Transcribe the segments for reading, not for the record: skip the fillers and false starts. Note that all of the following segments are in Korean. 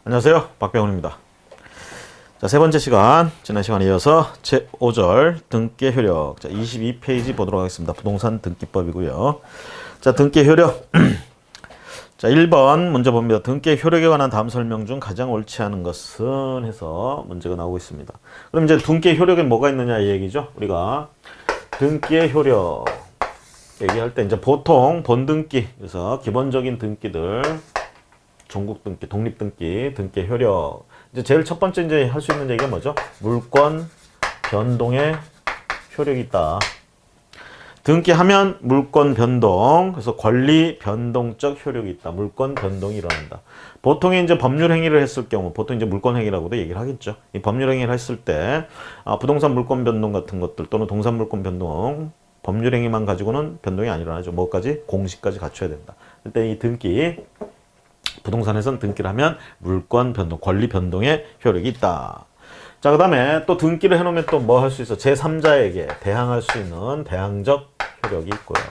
안녕하세요. 박병훈입니다. 자, 세 번째 시간, 지난 시간에 이어서 제5절 등기 효력. 자, 22페이지 보도록 하겠습니다. 부동산 등기법이고요. 자, 등기 효력. 자, 1번 문제 봅니다. 등기 효력에 관한 다음 설명 중 가장 옳지 않은 것은 해서 문제가 나오고 있습니다. 그럼 이제 등기 효력에 뭐가 있느냐 이 얘기죠. 우리가 등기의 효력 얘기할 때 이제 보통 본등기, 그래서 기본적인 등기들, 종국 등기, 독립 등기, 등기 효력. 이제 제일 첫 번째 이제 할 수 있는 얘기가 뭐죠? 물권 변동의 효력이 있다. 등기하면 물권 변동, 그래서 권리 변동적 효력이 있다. 물권 변동이 일어난다. 보통의 이제 법률 행위를 했을 경우, 보통 이제 물권 행위라고도 얘기를 하겠죠. 이 법률 행위를 했을 때, 부동산 물권 변동 같은 것들 또는 동산 물권 변동, 법률 행위만 가지고는 변동이 안 일어나죠. 뭐까지? 공시까지 갖춰야 된다. 그때 이 등기, 부동산에선 등기를 하면 물권 변동, 권리 변동의 효력이 있다. 자, 그 다음에 또 등기를 해놓으면 또 뭐 할 수 있어? 제3자에게 대항할 수 있는 대항적 효력이 있고요.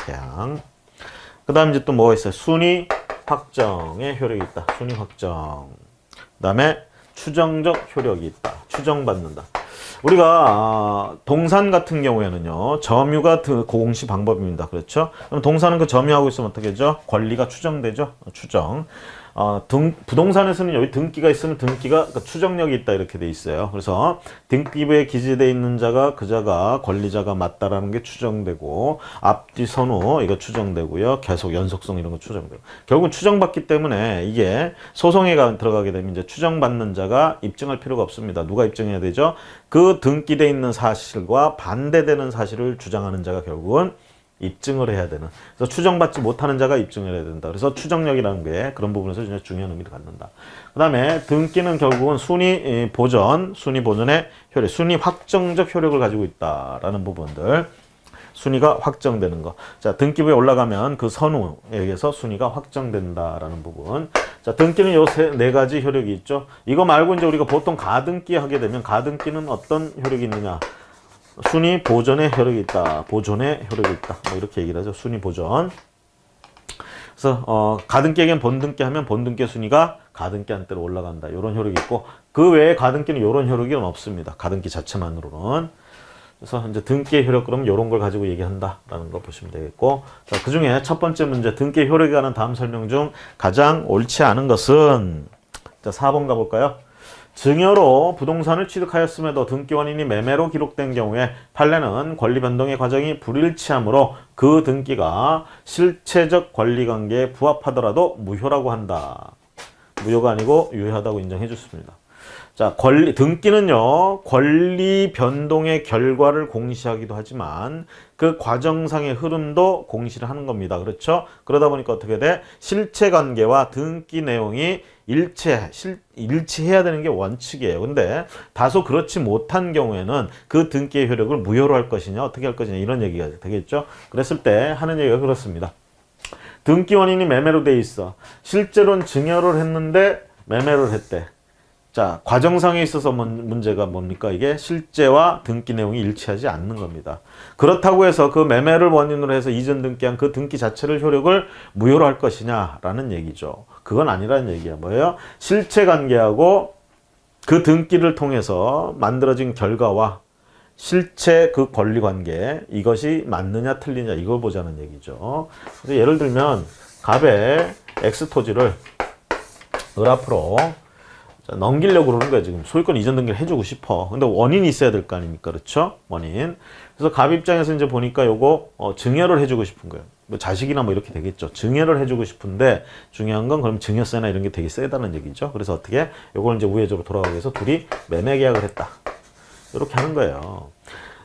대항. 그 다음에 이제 또 뭐가 있어요? 순위 확정의 효력이 있다. 순위 확정. 그 다음에 추정적 효력이 있다. 추정받는다. 우리가 동산 같은 경우에는요, 점유가 공시 방법입니다. 그렇죠? 그럼 동산은 그 점유하고 있으면 어떻게 되죠? 권리가 추정되죠? 추정. 부동산에서는 여기 등기가 있으면 등기가 추정력이 있다 이렇게 돼 있어요. 그래서 등기부에 기재되어 있는 자가 그 자가 권리자가 맞다라는 게 추정되고, 앞뒤 선후 이거 추정되고요. 계속 연속성 이런 거 추정되고. 결국은 추정받기 때문에 이게 소송에 들어가게 되면 이제 추정받는 자가 입증할 필요가 없습니다. 누가 입증해야 되죠? 그 등기되어 있는 사실과 반대되는 사실을 주장하는 자가 결국은 입증을 해야 되는. 그래서 추정받지 못하는 자가 입증을 해야 된다. 그래서 추정력이라는 게 그런 부분에서 진짜 중요한 의미를 갖는다. 그 다음에 등기는 결국은 순위 보존의 효력, 순위 확정적 효력을 가지고 있다라는 부분들. 순위가 확정되는 거. 자, 등기부에 올라가면 그 선후에 의해서 순위가 확정된다라는 부분. 자, 등기는 요 네 가지 효력이 있죠. 이거 말고 이제 우리가 보통 가등기 하게 되면 가등기는 어떤 효력이 있느냐? 순위 보존의 효력이 있다. 보존의 효력이 있다. 뭐 이렇게 얘기를 하죠. 순위 보존. 그래서 가등기에겐 본등기 하면 본등기 순위가 가등기 한대로 올라간다. 이런 효력이 있고, 그 외에 가등기는 이런 효력이 없습니다. 가등기 자체만으로는. 그래서 이제 등기의 효력, 그러면 이런 걸 가지고 얘기한다라는 거 보시면 되겠고, 자, 그 중에 첫 번째 문제, 등기의 효력에 관한 다음 설명 중 가장 옳지 않은 것은, 자, 4번 가볼까요? 증여로 부동산을 취득하였음에도 등기 원인이 매매로 기록된 경우에 판례는 권리 변동의 과정이 불일치하므로 그 등기가 실체적 권리 관계에 부합하더라도 무효라고 한다. 무효가 아니고 유효하다고 인정해 줬습니다. 자, 등기는요, 권리 변동의 결과를 공시하기도 하지만 그 과정상의 흐름도 공시를 하는 겁니다. 그렇죠? 그러다 보니까 어떻게 돼? 실체 관계와 등기 내용이 일치해야 되는 게 원칙이에요. 근데 다소 그렇지 못한 경우에는 그 등기의 효력을 무효로 할 것이냐, 어떻게 할 것이냐, 이런 얘기가 되겠죠? 그랬을 때 하는 얘기가 그렇습니다. 등기 원인이 매매로 돼 있어. 실제로는 증여를 했는데 매매를 했대. 자, 과정상에 있어서 문제가 뭡니까? 이게 실제와 등기 내용이 일치하지 않는 겁니다. 그렇다고 해서 그 매매를 원인으로 해서 이전 등기한 그 등기 자체를 효력을 무효로 할 것이냐라는 얘기죠. 그건 아니라는 얘기야. 뭐예요? 실체 관계하고 그 등기를 통해서 만들어진 결과와 실체 그 권리 관계, 이것이 맞느냐 틀리냐 이걸 보자는 얘기죠. 그래서 예를 들면 갑의 X토지를 을 앞으로 넘기려고 그러는 거야. 지금 소유권 이전 등기를 해주고 싶어. 근데 원인이 있어야 될 거 아닙니까? 그렇죠? 원인. 그래서 갑 입장에서 이제 보니까 요거 증여를 해주고 싶은 거예요. 뭐 자식이나 뭐 이렇게 되겠죠. 증여를 해주고 싶은데 중요한 건 그럼 증여세나 이런 게 되게 세다는 얘기죠. 그래서 어떻게 요걸 이제 우회적으로 돌아가기 위해서 둘이 매매 계약을 했다. 이렇게 하는 거예요.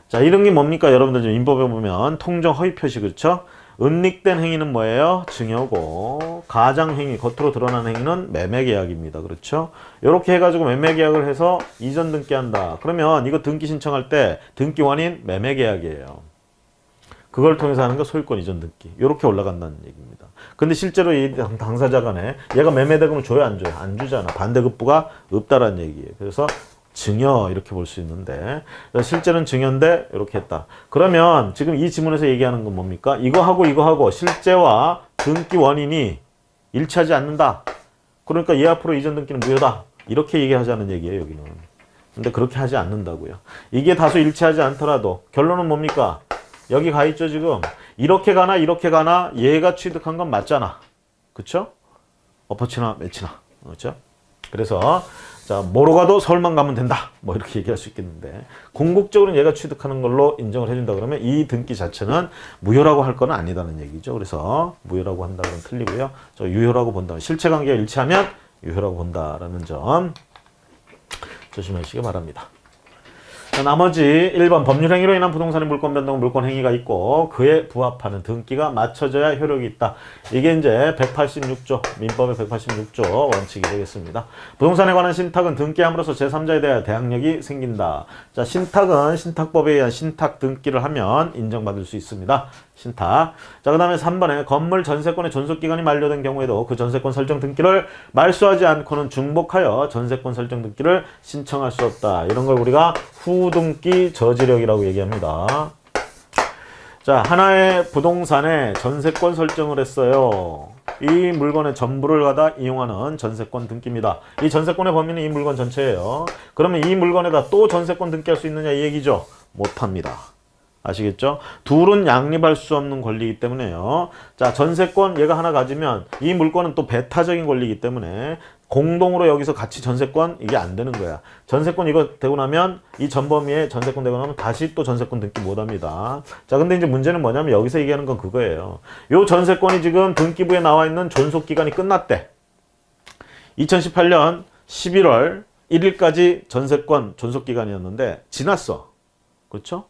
자, 이런 게 뭡니까? 여러분들 좀 인법에 보면 통정 허위 표시, 그렇죠? 은닉된 행위는 뭐예요? 증여고, 가장 행위, 겉으로 드러나는 행위는 매매 계약입니다. 그렇죠? 이렇게 해가지고 매매 계약을 해서 이전 등기한다. 그러면 이거 등기 신청할 때 등기 원인 매매 계약이에요. 그걸 통해서 하는 거 소유권 이전 등기. 이렇게 올라간다는 얘기입니다. 근데 실제로 이 당사자 간에 얘가 매매 대금을 줘요, 안 줘요? 안 주잖아. 반대급부가 없다라는 얘기예요. 그래서 증여 이렇게 볼 수 있는데 실제는 증여인데 이렇게 했다. 그러면 지금 이 지문에서 얘기하는 건 뭡니까? 이거하고 실제와 등기 원인이 일치하지 않는다. 그러니까 얘 앞으로 이전 등기는 무효다. 이렇게 얘기하자는 얘기예요, 여기는. 근데 그렇게 하지 않는다고요. 이게 다소 일치하지 않더라도 결론은 뭡니까? 여기 가 있죠, 지금. 이렇게 가나 이렇게 가나 얘가 취득한 건 맞잖아. 그쵸? 엎어치나 매치나. 그렇죠? 그래서 자, 뭐로 가도 서울만 가면 된다. 뭐 이렇게 얘기할 수 있겠는데 궁극적으로 얘가 취득하는 걸로 인정을 해준다 그러면 이 등기 자체는 무효라고 할 건 아니다는 얘기죠. 그래서 무효라고 한다 그러면 틀리고요. 저 유효라고 본다면 실체관계가 일치하면 유효라고 본다라는 점 조심하시기 바랍니다. 자, 나머지 1번 법률행위로 인한 부동산의 물권 변동, 물권 행위가 있고 그에 부합하는 등기가 맞춰져야 효력이 있다. 이게 이제 186조, 민법의 186조 원칙이 되겠습니다. 부동산에 관한 신탁은 등기함으로써 제3자에 대하여 대항력이 생긴다. 자, 신탁은 신탁법에 의한 신탁 등기를 하면 인정받을 수 있습니다. 신탁. 자, 그 다음에 3번에 건물 전세권의 존속기간이 만료된 경우에도 그 전세권 설정 등기를 말소하지 않고는 중복하여 전세권 설정 등기를 신청할 수 없다. 이런 걸 우리가 후등기 저지력이라고 얘기합니다. 자, 하나의 부동산에 전세권 설정을 했어요. 이 물건의 전부를 갖다 이용하는 전세권 등기입니다. 이 전세권의 범위는 이 물건 전체예요. 그러면 이 물건에다 또 전세권 등기할 수 있느냐 이 얘기죠? 못합니다. 아시겠죠? 둘은 양립할 수 없는 권리이기 때문에요. 자, 전세권 얘가 하나 가지면 이 물건은 또 배타적인 권리이기 때문에 공동으로 여기서 같이 전세권 이게 안 되는 거야. 전세권 이거 되고 나면 이 전범위에 전세권 되고 나면 다시 또 전세권 등기 못 합니다. 자, 근데 이제 문제는 뭐냐면 여기서 얘기하는 건 그거예요. 요 전세권이 지금 등기부에 나와 있는 존속 기간이 끝났대. 2018년 11월 1일까지 전세권 존속 기간이었는데 지났어. 그렇죠?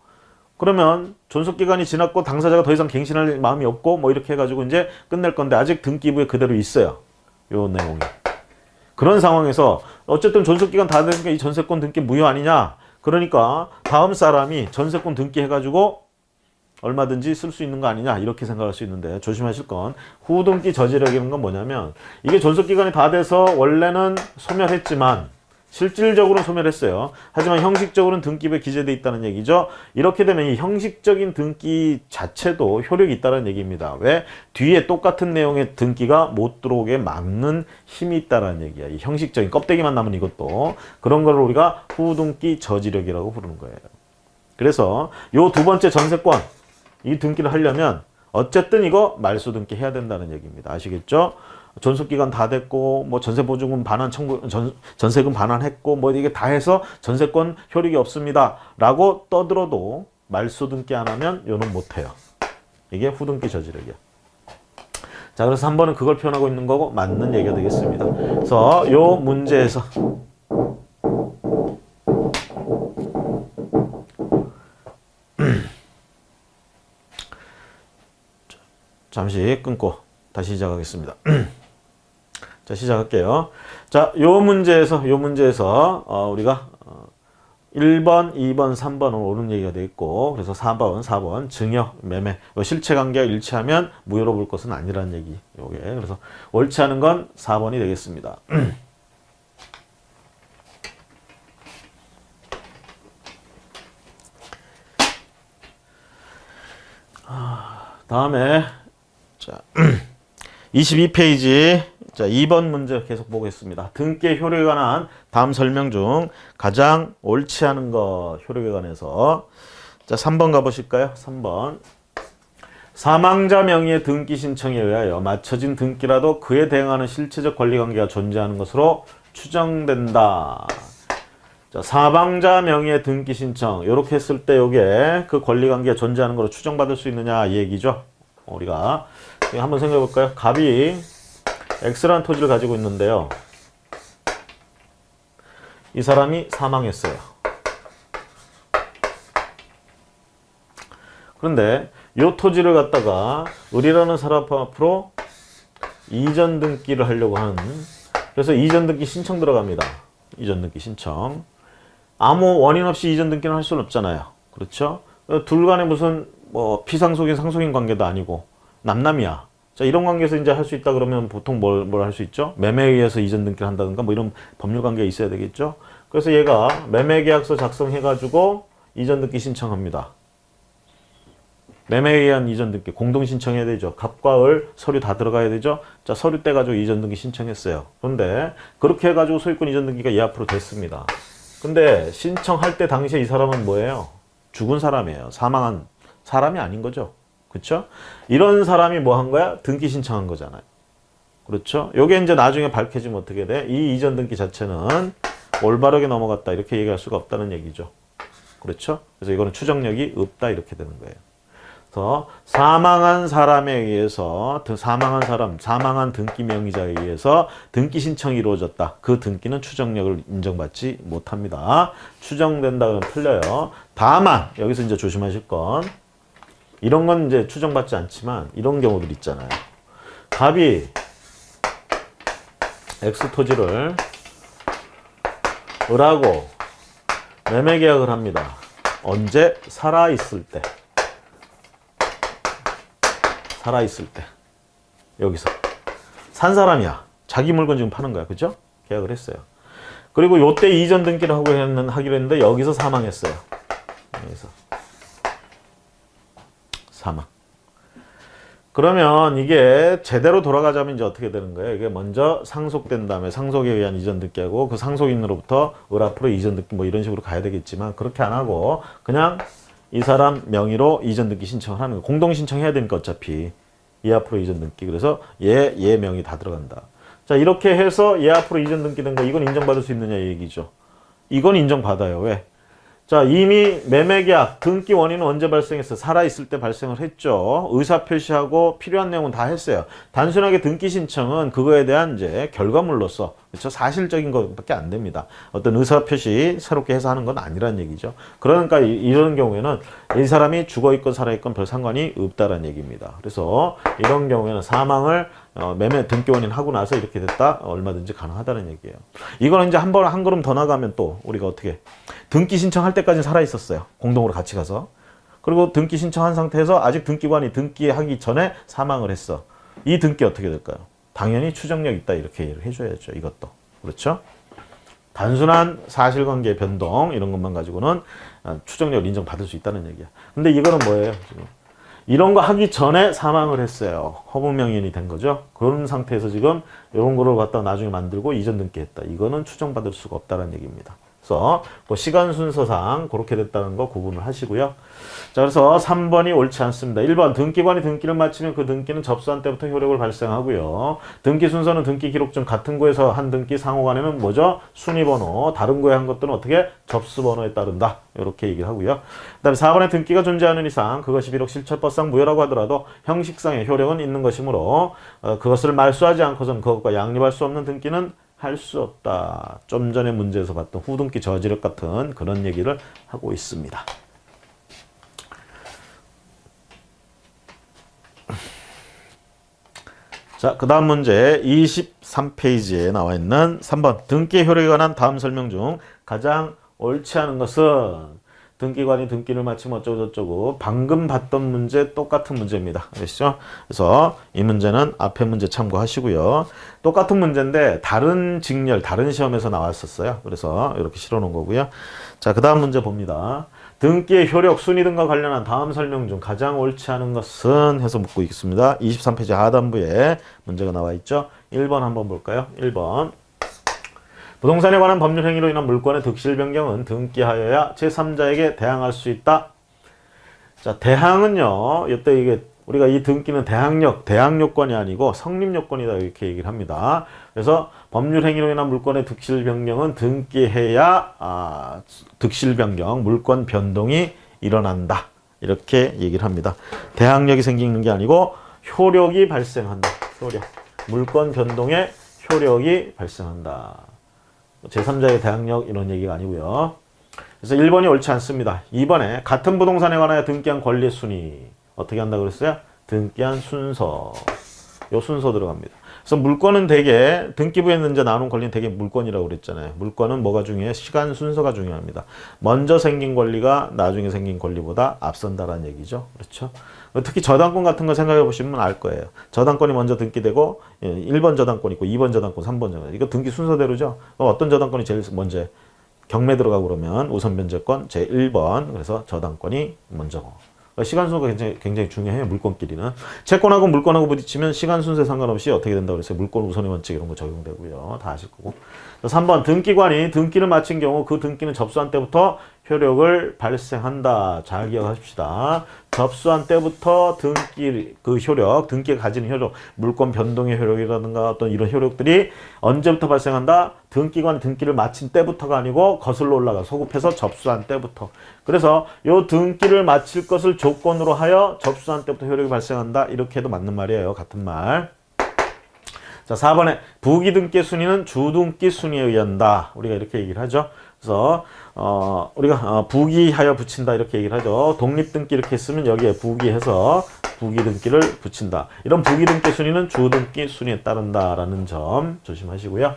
그러면 존속기간이 지났고 당사자가 더 이상 갱신할 마음이 없고 뭐 이렇게 해가지고 이제 끝낼 건데 아직 등기부에 그대로 있어요. 요 내용이. 그런 상황에서 어쨌든 존속기간 다 되니까 이 전세권 등기 무효 아니냐. 그러니까 다음 사람이 전세권 등기 해가지고 얼마든지 쓸 수 있는 거 아니냐 이렇게 생각할 수 있는데 조심하실 건 후등기 저지력이라는 건 뭐냐면 이게 존속기간이 다 돼서 원래는 소멸했지만 실질적으로는 소멸했어요. 하지만 형식적으로는 등기부에 기재되어 있다는 얘기죠. 이렇게 되면 이 형식적인 등기 자체도 효력이 있다는 얘기입니다. 왜? 뒤에 똑같은 내용의 등기가 못 들어오게 막는 힘이 있다는 얘기야. 이 형식적인 껍데기만 남은 이것도 그런 걸 우리가 후등기 저지력이라고 부르는 거예요. 그래서 요 두 번째 전세권 이 등기를 하려면 어쨌든 이거 말소 등기 해야 된다는 얘기입니다. 아시겠죠? 존속기간 다 됐고 뭐 전세보증금 반환 청구 전세금 반환했고 뭐 이게 다 해서 전세권 효력이 없습니다 라고 떠들어도 말소 등기 안 하면 요는 못해요. 이게 후등기 저지력이야. 자, 그래서 3번은 그걸 표현하고 있는 거고 맞는 얘기가 되겠습니다. 그래서 요 문제에서 잠시 끊고 다시 시작하겠습니다. 자, 시작할게요. 자, 요 문제에서 우리가 1번, 2번, 3번은 옳은 얘기가 되어 있고 그래서 4번 증여, 매매 실체 관계가 일치하면 무효로 볼 것은 아니라는 얘기. 요게 그래서 옳지 않은 건 4번이 되겠습니다. 다음에 자 22페이지 자 2번 문제 계속 보겠습니다. 등기의 효력에 관한 다음 설명 중 가장 옳지 않은 것 효력에 관해서 자 3번 가보실까요? 3번 사망자 명의의 등기 신청에 의하여 맞춰진 등기라도 그에 대응하는 실체적 권리관계가 존재하는 것으로 추정된다. 자, 사망자 명의의 등기 신청 이렇게 했을 때 이게 그 권리관계가 존재하는 것으로 추정받을 수 있느냐 이 얘기죠. 우리가 한번 생각해 볼까요? 갑이 X라는 토지를 가지고 있는데요. 이 사람이 사망했어요. 그런데 이 토지를 갖다가 을이라는 사람 앞으로 이전 등기를 하려고 하는 그래서 이전 등기 신청 들어갑니다. 이전 등기 신청. 아무 원인 없이 이전 등기는 할 수는 없잖아요. 그렇죠? 둘 간에 무슨 뭐 피상속인 상속인 관계도 아니고 남남이야. 자, 이런 관계에서 이제 할 수 있다 그러면 보통 뭘 할 수 있죠? 매매에 의해서 이전 등기를 한다든가 뭐 이런 법률 관계가 있어야 되겠죠? 그래서 얘가 매매 계약서 작성해 가지고 이전 등기 신청합니다. 매매에 의한 이전 등기 공동 신청해야 되죠. 갑과 을 서류 다 들어가야 되죠. 자, 서류 떼가지고 이전 등기 신청했어요. 그런데 그렇게 해가지고 소유권 이전 등기가 이 앞으로 됐습니다. 근데 신청할 때 당시에 이 사람은 뭐예요? 죽은 사람이에요. 사망한 사람이 아닌 거죠. 그렇죠? 이런 사람이 뭐 한 거야? 등기 신청한 거잖아요. 그렇죠? 요게 이제 나중에 밝혀지면 어떻게 돼? 이 이전 등기 자체는 올바르게 넘어갔다 이렇게 얘기할 수가 없다는 얘기죠. 그렇죠? 그래서 이거는 추정력이 없다 이렇게 되는 거예요. 그래서 사망한 사람에 의해서 사망한 등기 명의자에 의해서 등기 신청이 이루어졌다. 그 등기는 추정력을 인정받지 못합니다. 추정된다면 틀려요. 다만 여기서 이제 조심하실 건 이런 건 이제 추정받지 않지만 이런 경우들 있잖아요. 갑이 X 토지를 을하고 매매 계약을 합니다. 언제? 살아있을 때. 살아있을 때. 여기서. 산 사람이야. 자기 물건 지금 파는 거야. 그죠? 계약을 했어요. 그리고 요때 이전 등기를 하기로 했는데 여기서 사망했어요. 여기서. 사망. 그러면 이게 제대로 돌아가자면 이제 어떻게 되는 거예요? 이게 먼저 상속된 다음에 상속에 의한 이전 등기하고 그 상속인으로부터 을 앞으로 이전 등기 뭐 이런 식으로 가야 되겠지만 그렇게 안 하고 그냥 이 사람 명의로 이전 등기 신청을 하는 거예요. 공동 신청해야 되니까 어차피 얘 앞으로 이전 등기. 그래서 얘 명의 다 들어간다. 자, 이렇게 해서 얘 앞으로 이전 등기된 거 이건 인정받을 수 있느냐 이 얘기죠. 이건 인정받아요. 왜? 자, 이미 매매계약 등기 원인은 언제 발생했어? 살아있을 때 발생을 했죠. 의사표시하고 필요한 내용은 다 했어요. 단순하게 등기 신청은 그거에 대한 이제 결과물로서 그렇죠? 사실적인 것밖에 안 됩니다. 어떤 의사표시 새롭게 해서 하는 건 아니란 얘기죠. 그러니까 이런 경우에는 이 사람이 죽어있건 살아있건 별 상관이 없다는 얘기입니다. 그래서 이런 경우에는 사망을 매매 등기 원인 하고 나서 이렇게 됐다 얼마든지 가능하다는 얘기예요. 이거는 이제 한 걸음 더 나가면 또 우리가 어떻게 등기 신청할 때까지 살아 있었어요. 공동으로 같이 가서. 그리고 등기 신청한 상태에서 아직 등기관이 등기하기 전에 사망을 했어. 이 등기 어떻게 될까요? 당연히 추정력 있다 이렇게 얘기를 해줘야죠. 이것도. 그렇죠? 단순한 사실관계 변동 이런 것만 가지고는 추정력을 인정받을 수 있다는 얘기야. 근데 이거는 뭐예요? 지금? 이런 거 하기 전에 사망을 했어요. 허무명인이 된 거죠. 그런 상태에서 지금 이런 거를 갖다 나중에 만들고 이전 등기했다. 이거는 추정받을 수가 없다는 얘기입니다. 그래서 뭐 시간 순서상 그렇게 됐다는 거 구분을 하시고요. 자, 그래서 3번이 옳지 않습니다. 1번 등기관이 등기를 마치면 그 등기는 접수한 때부터 효력을 발생하고요. 등기 순서는 등기 기록 중 같은 구에서 한 등기 상호간에는 뭐죠? 순위번호, 다른 구에 한 것들은 어떻게? 접수번호에 따른다. 이렇게 얘기를 하고요. 그 다음에 4번에 등기가 존재하는 이상 그것이 비록 실체법상 무효라고 하더라도 형식상의 효력은 있는 것이므로 그것을 말소하지 않고선 그것과 양립할 수 없는 등기는 할 수 없다. 좀 전에 문제에서 봤던 후등기 저지력 같은 그런 얘기를 하고 있습니다. 자, 그 다음 문제 23페이지에 나와 있는 3번 등기 효력에 관한 다음 설명 중 가장 옳지 않은 것은 등기관이 등기를 마치면 어쩌고저쩌고 방금 봤던 문제 똑같은 문제입니다. 아시죠? 그래서 이 문제는 앞에 문제 참고하시고요. 똑같은 문제인데 다른 직렬, 다른 시험에서 나왔었어요. 그래서 이렇게 실어놓은 거고요. 자, 그 다음 문제 봅니다. 등기의 효력, 순위 등과 관련한 다음 설명 중 가장 옳지 않은 것은 해서 묻고 있습니다. 23페이지 하단부에 문제가 나와 있죠. 1번 한번 볼까요? 1번. 부동산에 관한 법률 행위로 인한 물권의 득실 변경은 등기하여야 제3자에게 대항할 수 있다. 자, 대항은요. 이때 이게 우리가 이 등기는 대항 요건이 아니고 성립 요건이다 이렇게 얘기를 합니다. 그래서 법률 행위로 인한 물권의 득실 변경은 등기해야 득실 변경, 물권 변동이 일어난다. 이렇게 얘기를 합니다. 대항력이 생기는 게 아니고 효력이 발생한다. 효력. 물권 변동의 효력이 발생한다. 제3자의 대항력 이런 얘기가 아니고요. 그래서 1번이 옳지 않습니다. 2번에 같은 부동산에 관하여 등기한 권리 순위 어떻게 한다고 그랬어요? 등기한 순서. 요 순서 들어갑니다. 그래서 물권은 되게 등기부에 있는 이제 나눈 권리는 되게 물권이라고 그랬잖아요. 물권은 뭐가 중요해? 시간 순서가 중요합니다. 먼저 생긴 권리가 나중에 생긴 권리보다 앞선다라는 얘기죠. 그렇죠? 특히 저당권 같은 거 생각해 보시면 알 거예요. 저당권이 먼저 등기되고 1번 저당권 있고 2번 저당권, 3번 저당권. 이거 등기 순서대로죠. 어떤 저당권이 제일 먼저 경매 들어가고 그러면 우선 변제권 제1번. 그래서 저당권이 먼저고. 시간 순서가 굉장히 중요해요. 물권끼리는. 채권하고 물권하고 부딪히면 시간 순서에 상관없이 어떻게 된다고 그랬어요. 물권 우선의 원칙 이런 거 적용되고요. 다 아실 거고. 3번 등기관이 등기를 마친 경우 그 등기는 접수한 때부터 효력을 발생한다. 잘 기억하십시다. 접수한 때부터 등기 그 효력, 등기가 가지는 효력, 물권 변동의 효력이라든가 어떤 이런 효력들이 언제부터 발생한다? 등기관이 등기를 마친 때부터가 아니고 거슬러 올라가 소급해서 접수한 때부터. 그래서 요 등기를 마칠 것을 조건으로 하여 접수한 때부터 효력이 발생한다. 이렇게 해도 맞는 말이에요. 같은 말. 자, 4번에 부기등기 순위는 주등기 순위에 의한다. 우리가 이렇게 얘기를 하죠. 그래서 우리가 부기하여 붙인다 이렇게 얘기를 하죠. 독립등기 이렇게 쓰면 여기에 부기해서 부기등기를 붙인다. 이런 부기등기 순위는 주등기 순위에 따른다라는 점 조심하시고요.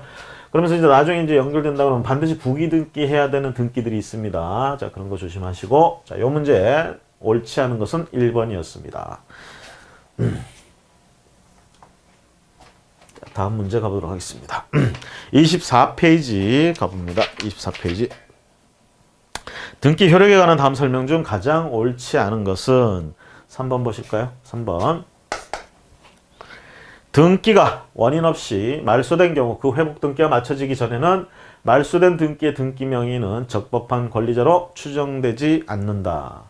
그러면서 이제 나중에 이제 연결된다 그러면 반드시 부기등기 해야 되는 등기들이 있습니다. 자, 그런 거 조심하시고. 자, 요 문제 옳지 않은 것은 1번이었습니다. 다음 문제 가보도록 하겠습니다. 24페이지 가봅니다. 24페이지. 등기 효력에 관한 다음 설명 중 가장 옳지 않은 것은 3번 보실까요? 3번. 등기가 원인 없이 말소된 경우 그 회복 등기가 마쳐지기 전에는 말소된 등기의 등기 명의는 적법한 권리자로 추정되지 않는다.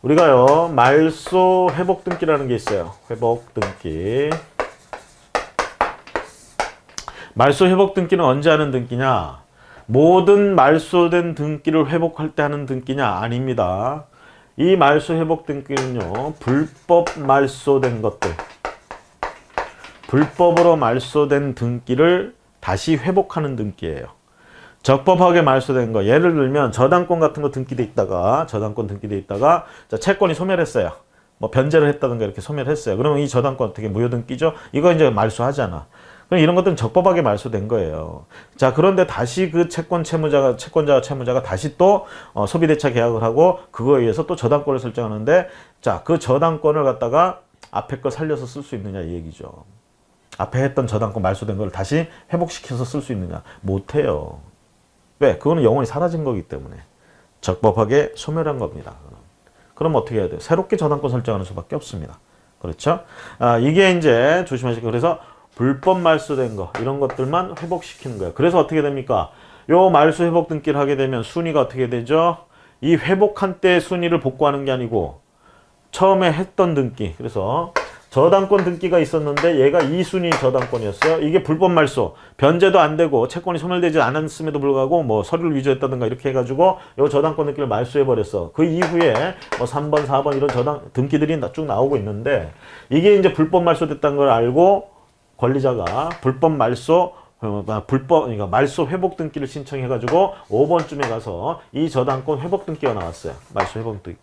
우리가요, 말소 회복 등기라는 게 있어요. 회복 등기. 말소 회복 등기는 언제 하는 등기냐? 모든 말소된 등기를 회복할 때 하는 등기냐? 아닙니다. 이 말소 회복 등기는요, 불법 말소된 것들, 불법으로 말소된 등기를 다시 회복하는 등기예요. 적법하게 말소된 거, 예를 들면 저당권 같은 거 등기돼 있다가, 저당권 등기돼 있다가 자, 채권이 소멸했어요. 뭐 변제를 했다든가 이렇게 소멸했어요. 그러면 이 저당권 어떻게 무효등기죠? 이거 이제 말소하잖아. 그럼 이런 것들은 적법하게 말소된 거예요. 자, 그런데 다시 그 채권자와 채무자가 다시 또 소비대차 계약을 하고 그거에 의해서 또 저당권을 설정하는데, 자, 그 저당권을 갖다가 앞에 거 살려서 쓸 수 있느냐 이 얘기죠. 앞에 했던 저당권 말소된 걸 다시 회복시켜서 쓸 수 있느냐? 못해요. 왜? 그거는 영원히 사라진 거기 때문에. 적법하게 소멸한 겁니다. 그럼 어떻게 해야 돼요? 새롭게 저당권 설정하는 수밖에 없습니다. 그렇죠? 이게 이제 조심하시고, 그래서 불법 말소된 거 이런 것들만 회복시키는 거예요. 그래서 어떻게 됩니까? 요 말소 회복 등기를 하게 되면 순위가 어떻게 되죠? 이 회복한 때 순위를 복구하는 게 아니고 처음에 했던 등기. 그래서 저당권 등기가 있었는데 얘가 2순위 저당권이었어요. 이게 불법 말소. 변제도 안 되고 채권이 소멸되지 않았음에도 불구하고 뭐 서류를 위조했다든가 이렇게 해가지고 요 저당권 등기를 말소해버렸어. 그 이후에 뭐 3번, 4번 이런 저당 등기들이 쭉 나오고 있는데, 이게 이제 불법 말소됐다는 걸 알고 권리자가 불법 말소, 그러니까 말소 회복 등기를 신청해가지고 5번쯤에 가서 이 저당권 회복 등기가 나왔어요. 말소 회복 등기.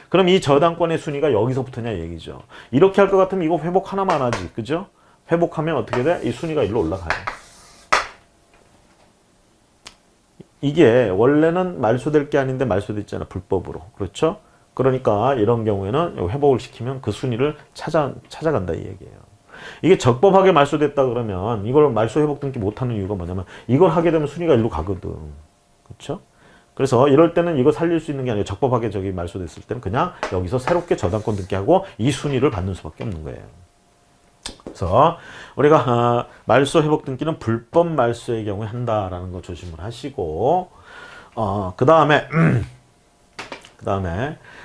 그럼 이 저당권의 순위가 여기서부터냐 얘기죠. 이렇게 할 것 같으면 이거 회복 하나만 하지, 그죠? 회복하면 어떻게 돼? 이 순위가 일로 올라가요. 이게 원래는 말소될 게 아닌데 말소됐잖아, 불법으로. 그렇죠? 그러니까 이런 경우에는 회복을 시키면 그 순위를 찾아간다 이 얘기예요. 이게 적법하게 말소됐다 그러면 이걸 말소 회복 등기 못하는 이유가 뭐냐면 이걸 하게 되면 순위가 일로 가거든. 그렇죠? 그래서 이럴 때는 이거 살릴 수 있는 게 아니라 적법하게 저기 말소됐을 때는 그냥 여기서 새롭게 저당권 등기하고 이 순위를 받는 수밖에 없는 거예요. 그래서 우리가 말소 회복 등기는 불법 말소의 경우에 한다라는 거 조심을 하시고, 그 다음에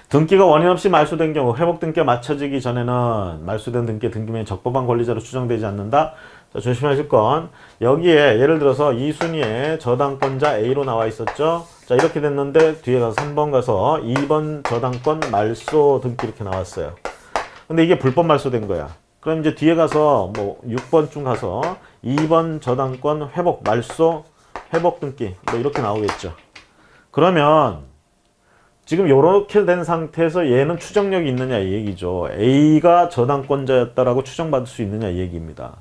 등기가 원인 없이 말소된 경우 회복 등기가 마쳐지기 전에는 말소된 등기의 등기명이 적법한 권리자로 추정되지 않는다. 자, 조심하실 건 여기에 예를 들어서 이 순위에 저당권자 A로 나와 있었죠. 자, 이렇게 됐는데 뒤에 가서 3번 가서 2번 저당권 말소 등기 이렇게 나왔어요. 근데 이게 불법 말소된 거야. 그럼 이제 뒤에 가서 뭐 6번쯤 가서 2번 저당권 회복 말소 회복 등기 뭐 이렇게 나오겠죠. 그러면 지금 이렇게 된 상태에서 얘는 추정력이 있느냐 이 얘기죠. A가 저당권자였다라고 추정받을 수 있느냐 이 얘기입니다.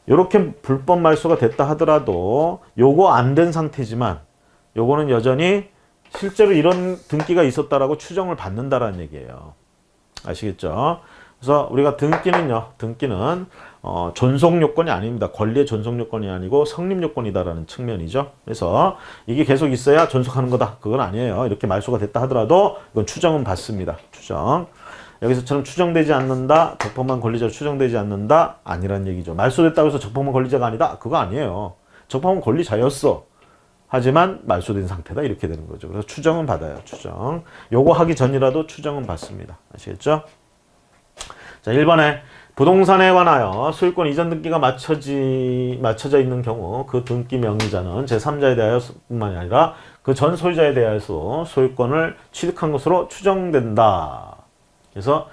이렇게 불법 말소가 됐다 하더라도 요거 안 된 상태지만 요거는 여전히 실제로 이런 등기가 있었다라고 추정을 받는다라는 얘기예요. 아시겠죠? 그래서 우리가 등기는 존속 요건이 아닙니다. 권리의 존속 요건이 아니고 성립 요건이다라는 측면이죠. 그래서 이게 계속 있어야 존속하는 거다. 그건 아니에요. 이렇게 말소가 됐다 하더라도 이건 추정은 받습니다. 추정. 여기서처럼 추정되지 않는다. 적법한 권리자로 추정되지 않는다. 아니란 얘기죠. 말소됐다고 해서 적법한 권리자가 아니다. 그거 아니에요. 적법한 권리자였어. 하지만 말소된 상태다. 이렇게 되는 거죠. 그래서 추정은 받아요. 추정. 요거 하기 전이라도 추정은 받습니다. 아시겠죠? 자, 1번에 부동산에 관하여 소유권 이전 등기가 맞춰져 있는 경우 그 등기 명의자는 제3자에 대하여뿐만이 아니라 그 전 소유자에 대하여서 소유권을 취득한 것으로 추정된다. 그래서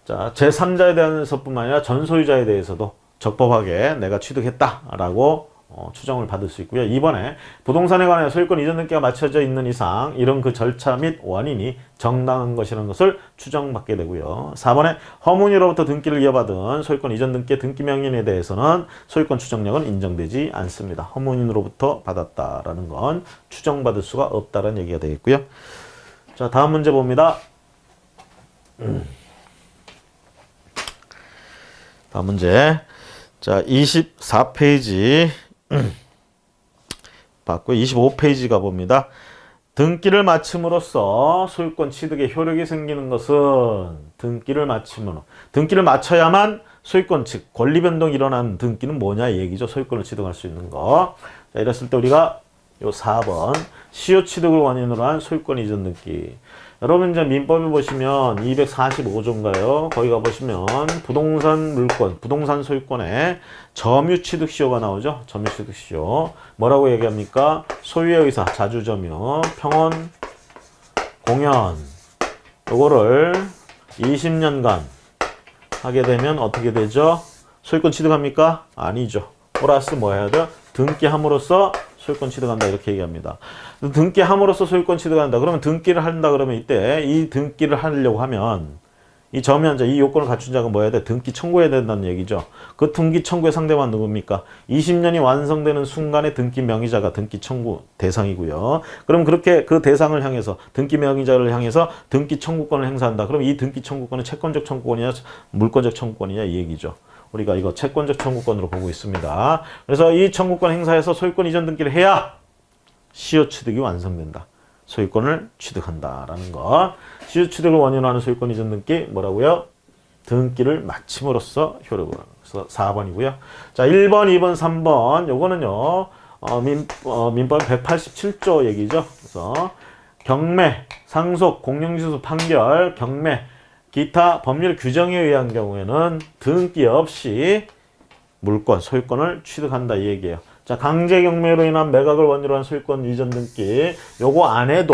자, 제3자에 대해서뿐만 아니라 전 소유자에 대해서도 적법하게 내가 취득했다라고 추정을 받을 수 있고요. 2번에 부동산에 관하여 소유권 이전 등기가 맞춰져 있는 이상 이런 그 절차 및 원인이 정당한 것이라는 것을 추정받게 되고요. 4번에 허문으로부터 등기를 이어받은 소유권 이전 등기의 등기 명인에 대해서는 소유권 추정력은 인정되지 않습니다. 허문으로부터 받았다라는 건 추정받을 수가 없다라는 얘기가 되겠고요. 자, 다음 문제 봅니다. 다음 문제. 자, 24페이지 봤고 25페이지 가봅니다. 등기를 마침으로써 소유권 취득의 효력이 생기는 것은 등기를 마침으로. 등기를 마쳐야만 소유권 즉 권리 변동이 일어나는 등기는 뭐냐 이 얘기죠. 소유권을 취득할 수 있는 거. 자, 이랬을 때 우리가 요 4번 시효 취득을 원인으로 한 소유권 이전 등기. 여러분 이제 민법에 보시면 245조인가요? 거기 가보시면 부동산 물권, 부동산 소유권에 점유 취득 시효가 나오죠? 점유 취득 시효. 뭐라고 얘기합니까? 소유의 의사, 자주 점유, 평온, 공연. 요거를 20년간 하게 되면 어떻게 되죠? 소유권 취득합니까? 아니죠. 플러스 뭐 해야 돼요? 등기함으로써 소유권 취득한다 이렇게 얘기합니다. 등기함으로써 소유권 취득한다. 그러면 등기를 한다 그러면 이때 이 등기를 하려고 하면 이 점유한자, 이 요건을 갖춘 자가 뭐 해야 돼? 등기 청구해야 된다는 얘기죠. 그 등기 청구의 상대만 누굽니까? 20년이 완성되는 순간에 등기 명의자가 등기 청구 대상이고요. 그럼 그렇게 그 대상을 향해서 등기 명의자를 향해서 등기 청구권을 행사한다. 그럼 이 등기 청구권은 채권적 청구권이냐 물권적 청구권이냐 이 얘기죠. 우리가 이거 채권적 청구권으로 보고 있습니다. 그래서 이 청구권 행사에서 소유권 이전 등기를 해야 시효 취득이 완성된다. 소유권을 취득한다라는 것. 시효 취득을 원인으로 하는 소유권 이전 등기 뭐라고요? 등기를 마침으로써 효력을. 그래서 4번이고요. 자, 1번, 2번, 3번. 요거는요. 민법 187조 얘기죠. 그래서 경매, 상속, 공영지수 판결, 경매 기타 법률 규정에 의한 경우에는 등기 없이 물권, 소유권을 취득한다 이 얘기예요. 자, 강제 경매로 인한 매각을 원인으로 한 소유권 이전 등기 요거 안 해도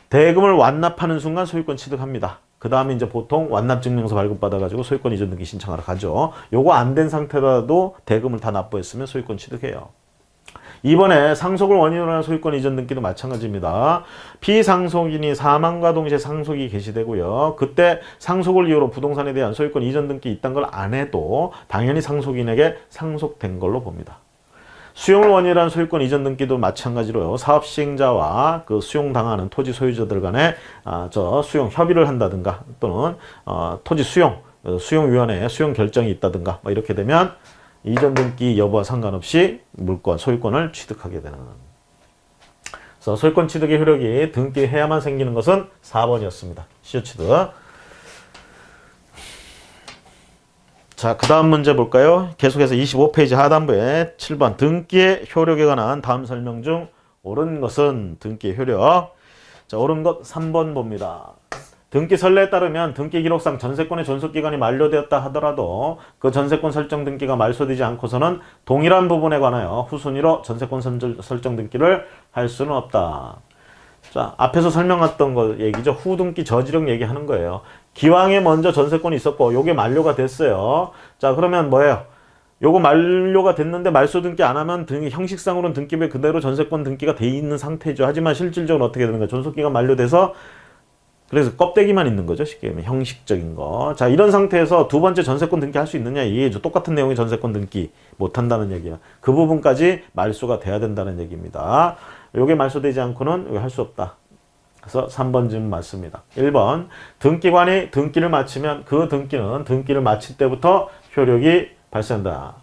대금을 완납하는 순간 소유권 취득합니다. 그 다음에 이제 보통 완납증명서 발급받아가지고 소유권 이전 등기 신청하러 가죠. 요거 안 된 상태라도 대금을 다 납부했으면 소유권 취득해요. 이번에 상속을 원인으로 한 소유권 이전 등기도 마찬가지입니다. 피상속인이 사망과 동시에 상속이 개시되고요. 그때 상속을 이유로 부동산에 대한 소유권 이전 등기 있다는 걸 안 해도 당연히 상속인에게 상속된 걸로 봅니다. 수용을 원인으로 한 소유권 이전 등기도 마찬가지로요. 사업 시행자와 그 수용당하는 토지 소유자들 간에 수용 협의를 한다든가 또는 토지 수용위원회에 수용 결정이 있다든가 뭐 이렇게 되면 이전 등기 여부와 상관없이 물권, 소유권을 취득하게 되는. 그래서 소유권 취득의 효력이 등기해야만 생기는 것은 4번이었습니다. 시효 취득. 자, 그 다음 문제 볼까요? 계속해서 25페이지 하단부에 7번 등기의 효력에 관한 다음 설명 중 옳은 것은 등기의 효력. 자, 옳은 것 3번 봅니다. 등기 선례에 따르면 등기 기록상 전세권의 존속기간이 만료되었다 하더라도 그 전세권 설정 등기가 말소되지 않고서는 동일한 부분에 관하여 후순위로 전세권 설정 등기를 할 수는 없다. 자, 앞에서 설명했던 거 얘기죠. 후등기 저지력 얘기하는 거예요. 기왕에 먼저 전세권이 있었고 요게 만료가 됐어요. 자, 그러면 뭐예요? 요거 만료가 됐는데 말소 등기 안 하면 형식상으로는 등기부에 그대로 전세권 등기가 돼 있는 상태죠. 하지만 실질적으로 어떻게 되는 거예요? 존속기간 만료돼서 그래서 껍데기만 있는 거죠. 쉽게 얘기하면 형식적인 거. 자, 이런 상태에서 두 번째 전세권 등기 할 수 있느냐 이해죠. 똑같은 내용의 전세권 등기 못 한다는 얘기야. 그 부분까지 말소가 돼야 된다는 얘기입니다. 요게 말소되지 않고는 할 수 없다. 그래서 3번쯤 맞습니다. 1번 등기관이 등기를 마치면 그 등기는 등기를 마칠 때부터 효력이 발생한다.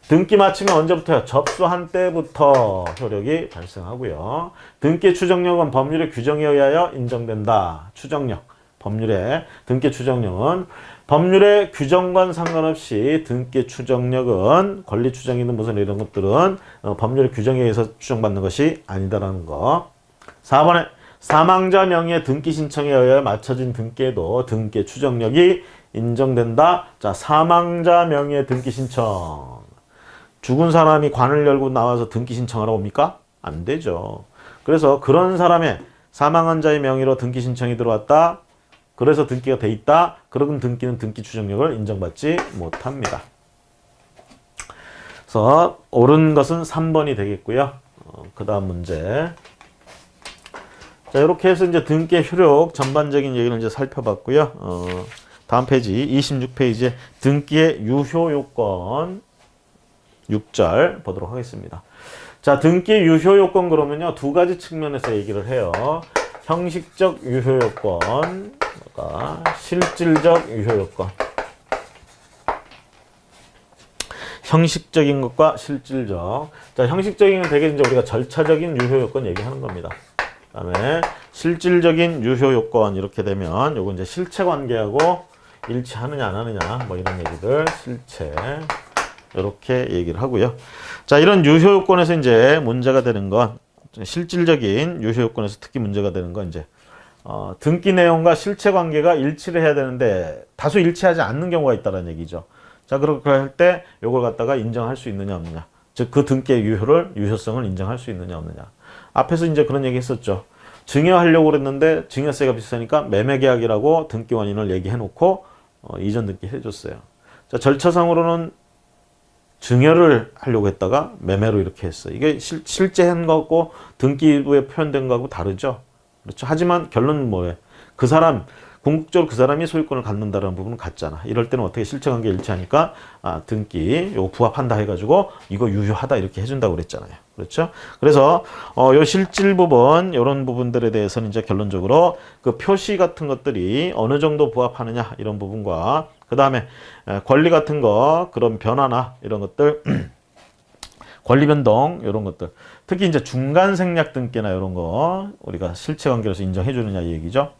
등기 마침이 언제부터요? 접수한 때부터 효력이 발생하고요. 등기 추정력은 법률의 규정에 의하여 인정된다. 추정력. 법률의 등기 추정력은 법률의 규정과 상관없이 등기 추정력은 권리 추정이든 무슨 이런 것들은 법률의 규정에 의해서 추정받는 것이 아니다라는 거. 4번에 사망자 명의의 등기 신청에 의해 맞춰진 등기에도 등기 추정력이 인정된다. 자, 사망자 명의의 등기 신청. 죽은 사람이 관을 열고 나와서 등기 신청하러 옵니까? 안 되죠. 그래서 그런 사람의 사망한 자의 명의로 등기 신청이 들어왔다. 그래서 등기가 돼 있다. 그러면 등기는 등기 추정력을 인정받지 못합니다. 그래서 옳은 것은 3번이 되겠고요. 그 다음 문제. 자, 이렇게 해서 이제 등기 효력 전반적인 얘기를 이제 살펴봤고요. 다음 페이지 26페이지에 등기의 유효 요건 6절 보도록 하겠습니다. 자, 등기 유효 요건 그러면요. 두 가지 측면에서 얘기를 해요. 형식적 유효 요건, 실질적 유효 요건. 형식적인 것과 실질적. 자, 형식적인 건 되게 이제 우리가 절차적인 유효 요건 얘기하는 겁니다. 그다음에 실질적인 유효 요건 이렇게 되면 요거 이제 실체 관계하고 일치하느냐 안 하느냐 뭐 이런 얘기들 실체 이렇게 얘기를 하고요. 자, 이런 유효 요건에서 이제 문제가 되는 건 실질적인 유효 요건에서 특히 문제가 되는 건 이제 등기 내용과 실체 관계가 일치를 해야 되는데 다소 일치하지 않는 경우가 있다는 얘기죠. 자, 그렇게 할 때 요걸 갖다가 인정할 수 있느냐 없느냐. 즉 그 등기의 유효성을 인정할 수 있느냐 없느냐. 앞에서 이제 그런 얘기 했었죠. 증여하려고 그랬는데 증여세가 비싸니까 매매계약이라고 등기 원인을 얘기해 놓고 이전 등기 해줬어요. 자, 절차상으로는 증여를 하려고 했다가 매매로 이렇게 했어요. 이게 실제 한 거고 등기부에 표현된 거하고 다르죠. 그렇죠. 하지만 결론은 뭐예요? 그 사람 궁극적으로 그 사람이 소유권을 갖는다는 부분은 같잖아. 이럴 때는 어떻게 실체관계 일치하니까 등기 요거 부합한다 해가지고 이거 유효하다 이렇게 해준다고 그랬잖아요. 그렇죠? 그래서 요 실질 부분 이런 부분들에 대해서는 이제 결론적으로 그 표시 같은 것들이 어느 정도 부합하느냐 이런 부분과 그 다음에 권리 같은 거 그런 변화나 이런 것들 권리 변동 이런 것들 특히 이제 중간 생략 등기나 이런 거 우리가 실체관계로서 인정해 주느냐 이 얘기죠.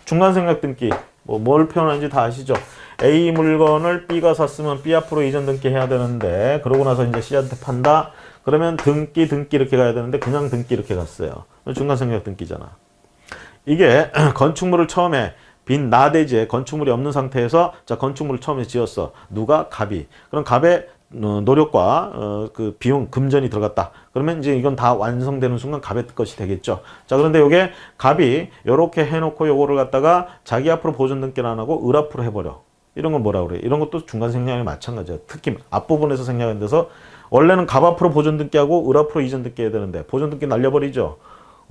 중간 생략 등기 뭘 표현하는지 다 아시죠? A 물건을 B가 샀으면 B 앞으로 이전 등기 해야 되는데 그러고 나서 이제 C한테 판다. 그러면 등기 이렇게 가야 되는데 그냥 등기 이렇게 갔어요. 중간 생략 등기잖아. 이게 건축물을 처음에 빈 나대지에 건축물이 없는 상태에서 자 건축물을 처음에 지었어. 누가? 갑이. 그럼 갑의 노력과 그 비용 금전이 들어갔다. 그러면 이제 이건 다 완성되는 순간 갑의 것이 되겠죠. 자, 그런데 요게 갑이 요렇게 해놓고 요거를 갖다가 자기 앞으로 보존 등기를 안 하고 을 앞으로 해버려. 이런 건 뭐라 그래? 이런 것도 중간 생략이 마찬가지야. 특히 앞부분에서 생략한 데서 원래는 갑 앞으로 보존 등기하고 을 앞으로 이전 등기 해야 되는데 보존 등기 날려버리죠.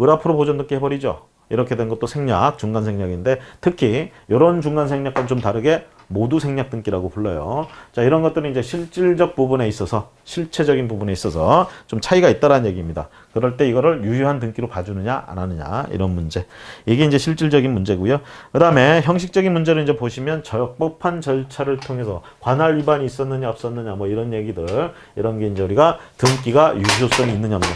을 앞으로 보존 등기 해버리죠. 이렇게 된 것도 생략, 중간 생략인데 특히 이런 중간 생략과는 좀 다르게 모두 생략 등기라고 불러요. 자, 이런 것들은 이제 실질적 부분에 있어서 실체적인 부분에 있어서 좀 차이가 있다라는 얘기입니다. 그럴 때 이거를 유효한 등기로 봐주느냐 안 하느냐 이런 문제. 이게 이제 실질적인 문제고요. 그다음에 형식적인 문제를 이제 보시면 적법한 절차를 통해서 관할 위반이 있었느냐 없었느냐 뭐 이런 얘기들 이런 게 이제 우리가 등기가 유효성이 있느냐 없느냐.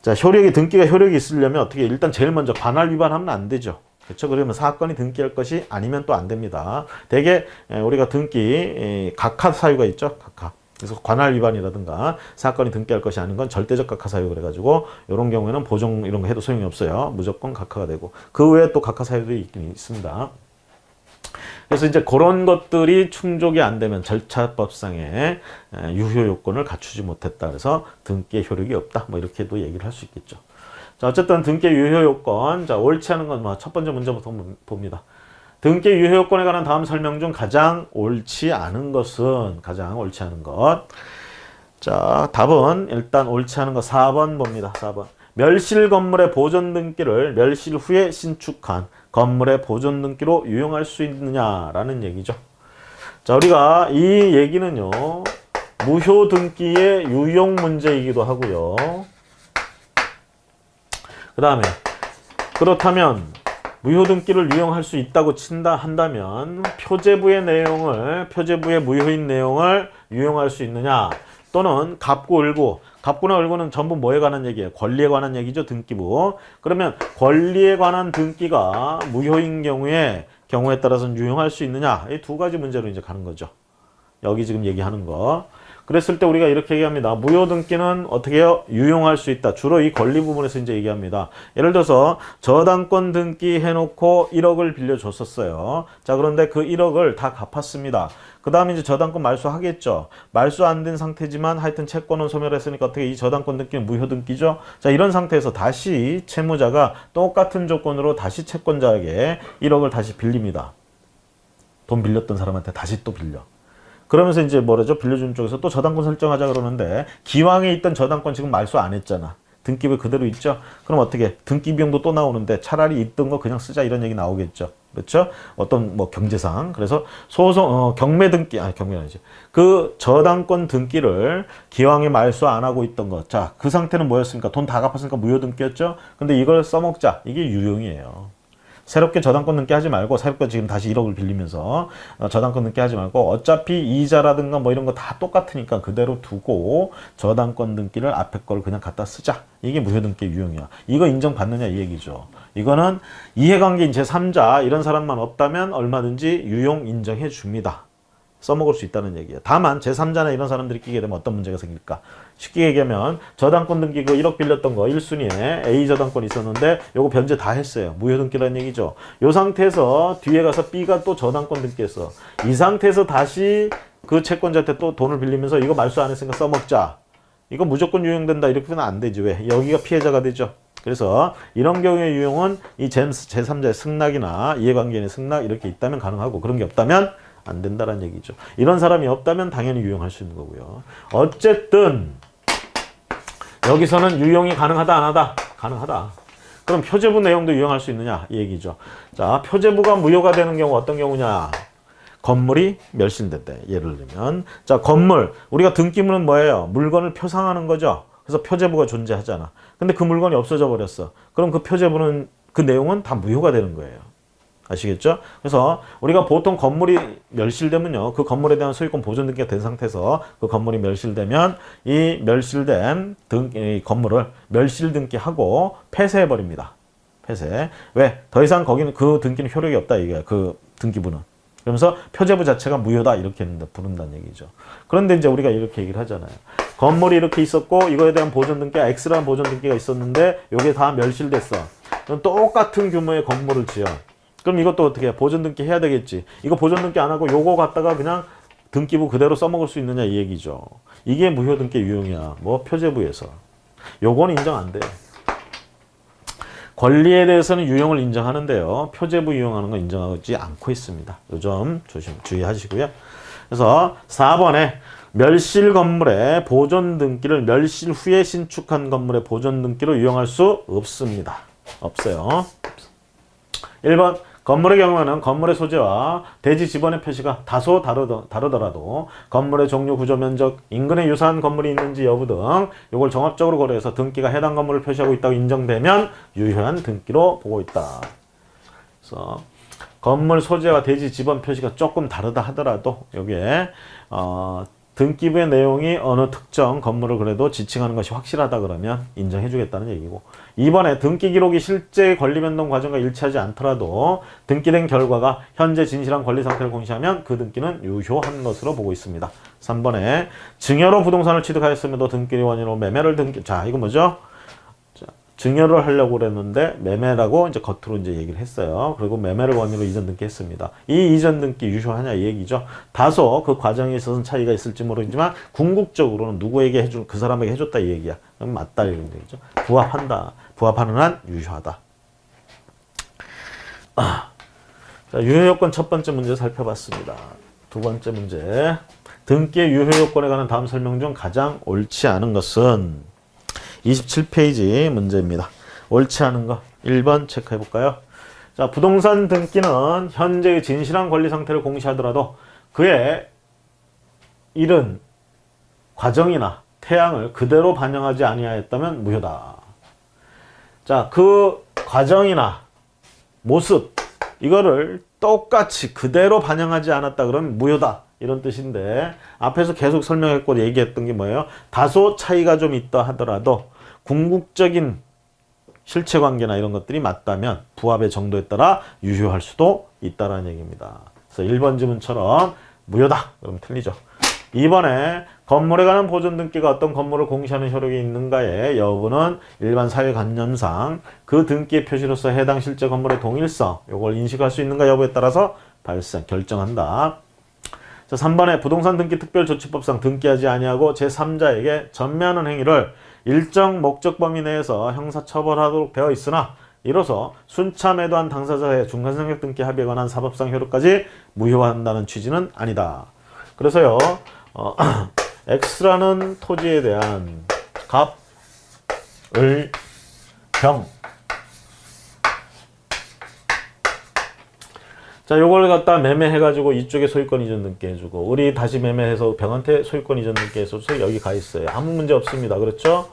자, 등기가 효력이 있으려면 어떻게 일단 제일 먼저 관할 위반하면 안 되죠. 그렇죠? 그러면 사건이 등기할 것이 아니면 또 안 됩니다. 대개 우리가 등기 각하 사유가 있죠. 각하. 그래서 관할 위반이라든가 사건이 등기할 것이 아닌 건 절대적 각하 사유 그래가지고 이런 경우에는 보정 이런 거 해도 소용이 없어요. 무조건 각하가 되고 그 외에 또 각하 사유도 있긴 있습니다. 그래서 이제 그런 것들이 충족이 안 되면 절차법상의 유효 요건을 갖추지 못했다. 그래서 등기의 효력이 없다. 뭐 이렇게도 얘기를 할 수 있겠죠. 자, 어쨌든 등기의 유효 요건. 자, 옳지 않은 건 뭐 첫 번째 문제부터 봅니다. 등기의 유효 요건에 관한 다음 설명 중 가장 옳지 않은 것은 가장 옳지 않은 것. 자, 답은 일단 옳지 않은 거 4번 봅니다. 4번. 멸실 건물의 보존 등기를 멸실 후에 신축한 건물의 보존 등기로 유용할 수 있느냐라는 얘기죠. 자, 우리가 이 얘기는요. 무효 등기의 유용 문제이기도 하고요. 그 다음에 그렇다면 무효 등기를 유용할 수 있다고 한다면 표제부의 무효인 내용을 유용할 수 있느냐? 또는 갑구, 을구. 갑구나 을구는 전부 뭐에 관한 얘기예요? 권리에 관한 얘기죠. 등기부. 그러면 권리에 관한 등기가 무효인 경우에 따라서는 유용할 수 있느냐? 이 두 가지 문제로 이제 가는 거죠. 여기 지금 얘기하는 거. 그랬을 때 우리가 이렇게 얘기합니다. 무효 등기는 어떻게 해요? 유용할 수 있다. 주로 이 권리 부분에서 이제 얘기합니다. 예를 들어서 저당권 등기 해놓고 1억을 빌려줬었어요. 자, 그런데 그 1억을 다 갚았습니다. 그 다음에 이제 저당권 말소하겠죠. 말소 안 된 상태지만 하여튼 채권은 소멸했으니까 어떻게 이 저당권 등기는 무효 등기죠. 자, 이런 상태에서 다시 채무자가 똑같은 조건으로 다시 채권자에게 1억을 다시 빌립니다. 돈 빌렸던 사람한테 다시 또 빌려. 그러면서 이제 뭐라죠? 빌려준 쪽에서 또 저당권 설정하자 그러는데 기왕에 있던 저당권 지금 말소 안 했잖아. 등기부에 그대로 있죠? 그럼 어떻게? 등기 비용도 또 나오는데 차라리 있던 거 그냥 쓰자 이런 얘기 나오겠죠. 그렇죠? 어떤 뭐 경제상. 그래서 경매 등기, 경매 아니지. 그 저당권 등기를 기왕에 말소 안 하고 있던 거. 자, 그 상태는 뭐였습니까? 돈 다 갚았으니까 무효 등기였죠? 근데 이걸 써먹자. 이게 유용이에요. 새롭게 저당권 등기 하지 말고 새롭게 지금 다시 1억을 빌리면서 저당권 등기 하지 말고 어차피 이자라든가 뭐 이런 거 다 똑같으니까 그대로 두고 저당권 등기를 앞에 걸 그냥 갖다 쓰자. 이게 무효 등기 유형이야. 이거 인정받느냐 이 얘기죠. 이거는 이해관계인 제3자 이런 사람만 없다면 얼마든지 유용 인정해 줍니다. 써먹을 수 있다는 얘기예요. 다만 제3자나 이런 사람들이 끼게 되면 어떤 문제가 생길까? 쉽게 얘기하면 저당권 등기 그 1억 빌렸던 거 1순위에 A 저당권이 있었는데 요거 변제 다 했어요. 무효 등기라는 얘기죠. 요 상태에서 뒤에 가서 B가 또 저당권 등기했어. 이 상태에서 다시 그 채권자한테 또 돈을 빌리면서 이거 말소 안 했으니까 써먹자. 이거 무조건 유용된다 이렇게 하면 안 되지. 왜? 여기가 피해자가 되죠. 그래서 이런 경우의 유용은 이 제3자의 승낙이나 이해관계인의 승낙 이렇게 있다면 가능하고 그런 게 없다면 안 된다는 얘기죠. 이런 사람이 없다면 당연히 유용할 수 있는 거고요. 어쨌든 여기서는 유용이 가능하다 안 하다? 가능하다. 그럼 표제부 내용도 유용할 수 있느냐? 이 얘기죠. 자, 표제부가 무효가 되는 경우 어떤 경우냐? 건물이 멸실됐대. 예를 들면 자, 건물 우리가 등기부는 뭐예요? 물건을 표상하는 거죠. 그래서 표제부가 존재하잖아. 근데 그 물건이 없어져 버렸어. 그럼 그 표제부는 그 내용은 다 무효가 되는 거예요. 아시겠죠? 그래서 우리가 보통 건물이 멸실되면요. 그 건물에 대한 소유권 보존 등기가 된 상태에서 그 건물이 멸실되면 이 멸실된 이 건물을 멸실 등기하고 폐쇄해 버립니다. 폐쇄. 왜? 더 이상 거기는 그 등기는 효력이 없다 이게 그 등기부는. 그러면서 표제부 자체가 무효다 이렇게 부른다는 얘기죠. 그런데 이제 우리가 이렇게 얘기를 하잖아요. 건물이 이렇게 있었고 이거에 대한 보존 등기가 X라는 보존 등기가 있었는데 이게 다 멸실됐어. 그럼 똑같은 규모의 건물을 지어. 그럼 이것도 어떻게 해? 보존 등기 해야 되겠지. 이거 보존 등기 안 하고 요거 갖다가 그냥 등기부 그대로 써먹을 수 있느냐 이 얘기죠. 이게 무효 등기 유형이야. 뭐 표제부에서. 요거는 인정 안 돼. 권리에 대해서는 유형을 인정하는데요. 표제부 유형하는 건 인정하지 않고 있습니다. 요 점 주의하시고요. 그래서 4번에 멸실 건물의 보존 등기를 멸실 후에 신축한 건물의 보존 등기로 유형할 수 없습니다. 없어요. 1번 건물의 경우에는 건물의 소재와 대지 지번의 표시가 다소 다르더라도 건물의 종류, 구조, 면적, 인근에 유사한 건물이 있는지 여부 등 이걸 종합적으로 고려해서 등기가 해당 건물을 표시하고 있다고 인정되면 유효한 등기로 보고 있다. 그래서 건물 소재와 대지 지번 표시가 조금 다르다 하더라도 여기에 등기부의 내용이 어느 특정 건물을 그래도 지칭하는 것이 확실하다 그러면 인정해 주겠다는 얘기고 2번에 등기 기록이 실제 권리 변동 과정과 일치하지 않더라도 등기된 결과가 현재 진실한 권리 상태를 공시하면 그 등기는 유효한 것으로 보고 있습니다. 3번에 증여로 부동산을 취득하였음에도 등기 원인으로 매매를 자, 이거 뭐죠? 증여를 하려고 그랬는데 매매라고 이제 겉으로 이제 얘기를 했어요. 그리고 매매를 원인으로 이전 등기했습니다. 이 이전 등기 유효하냐 이 얘기죠. 다소 그 과정에 있어서는 차이가 있을지 모르지만 궁극적으로는 누구에게 해준 그 사람에게 해줬다 이 얘기야. 그럼 맞다 이런 얘기죠. 부합한다. 부합하는 한 유효하다. 자, 유효 요건 첫 번째 문제 살펴봤습니다. 두 번째 문제. 등기의 유효 요건에 관한 다음 설명 중 가장 옳지 않은 것은 27페이지 문제입니다. 옳지 않은 거 1번 체크해 볼까요? 자, 부동산 등기는 현재의 진실한 권리 상태를 공시하더라도 그의 이른 과정이나 태양을 그대로 반영하지 아니하였다면 무효다. 자, 그 과정이나 모습 이거를 똑같이 그대로 반영하지 않았다 그러면 무효다. 이런 뜻인데 앞에서 계속 설명했고 얘기했던 게 뭐예요? 다소 차이가 좀 있다 하더라도 궁극적인 실체관계나 이런 것들이 맞다면 부합의 정도에 따라 유효할 수도 있다라는 얘기입니다. 그래서 1번 지문처럼 무효다. 그럼 틀리죠. 2번에 건물에 관한 보존 등기가 어떤 건물을 공시하는 효력이 있는가의 여부는 일반 사회관념상 그 등기의 표시로서 해당 실제 건물의 동일성, 요걸 인식할 수 있는가 여부에 따라서 결정한다. 자, 3번에 부동산 등기 특별조치법상 등기하지 아니하고 제3자에게 전매하는 행위를 일정 목적 범위 내에서 형사처벌하도록 되어 있으나 이로써 순차 매도한 당사자의 중간상격 등기 합의에 관한 사법상 효력까지 무효한다는 취지는 아니다. 그래서요, X라는 토지에 대한 갑, 을, 병. 자, 요걸 갖다 매매해가지고 이쪽에 소유권 이전 등기 해주고, 우리 다시 매매해서 병한테 소유권 이전 등기 해서 여기 가 있어요. 아무 문제 없습니다. 그렇죠?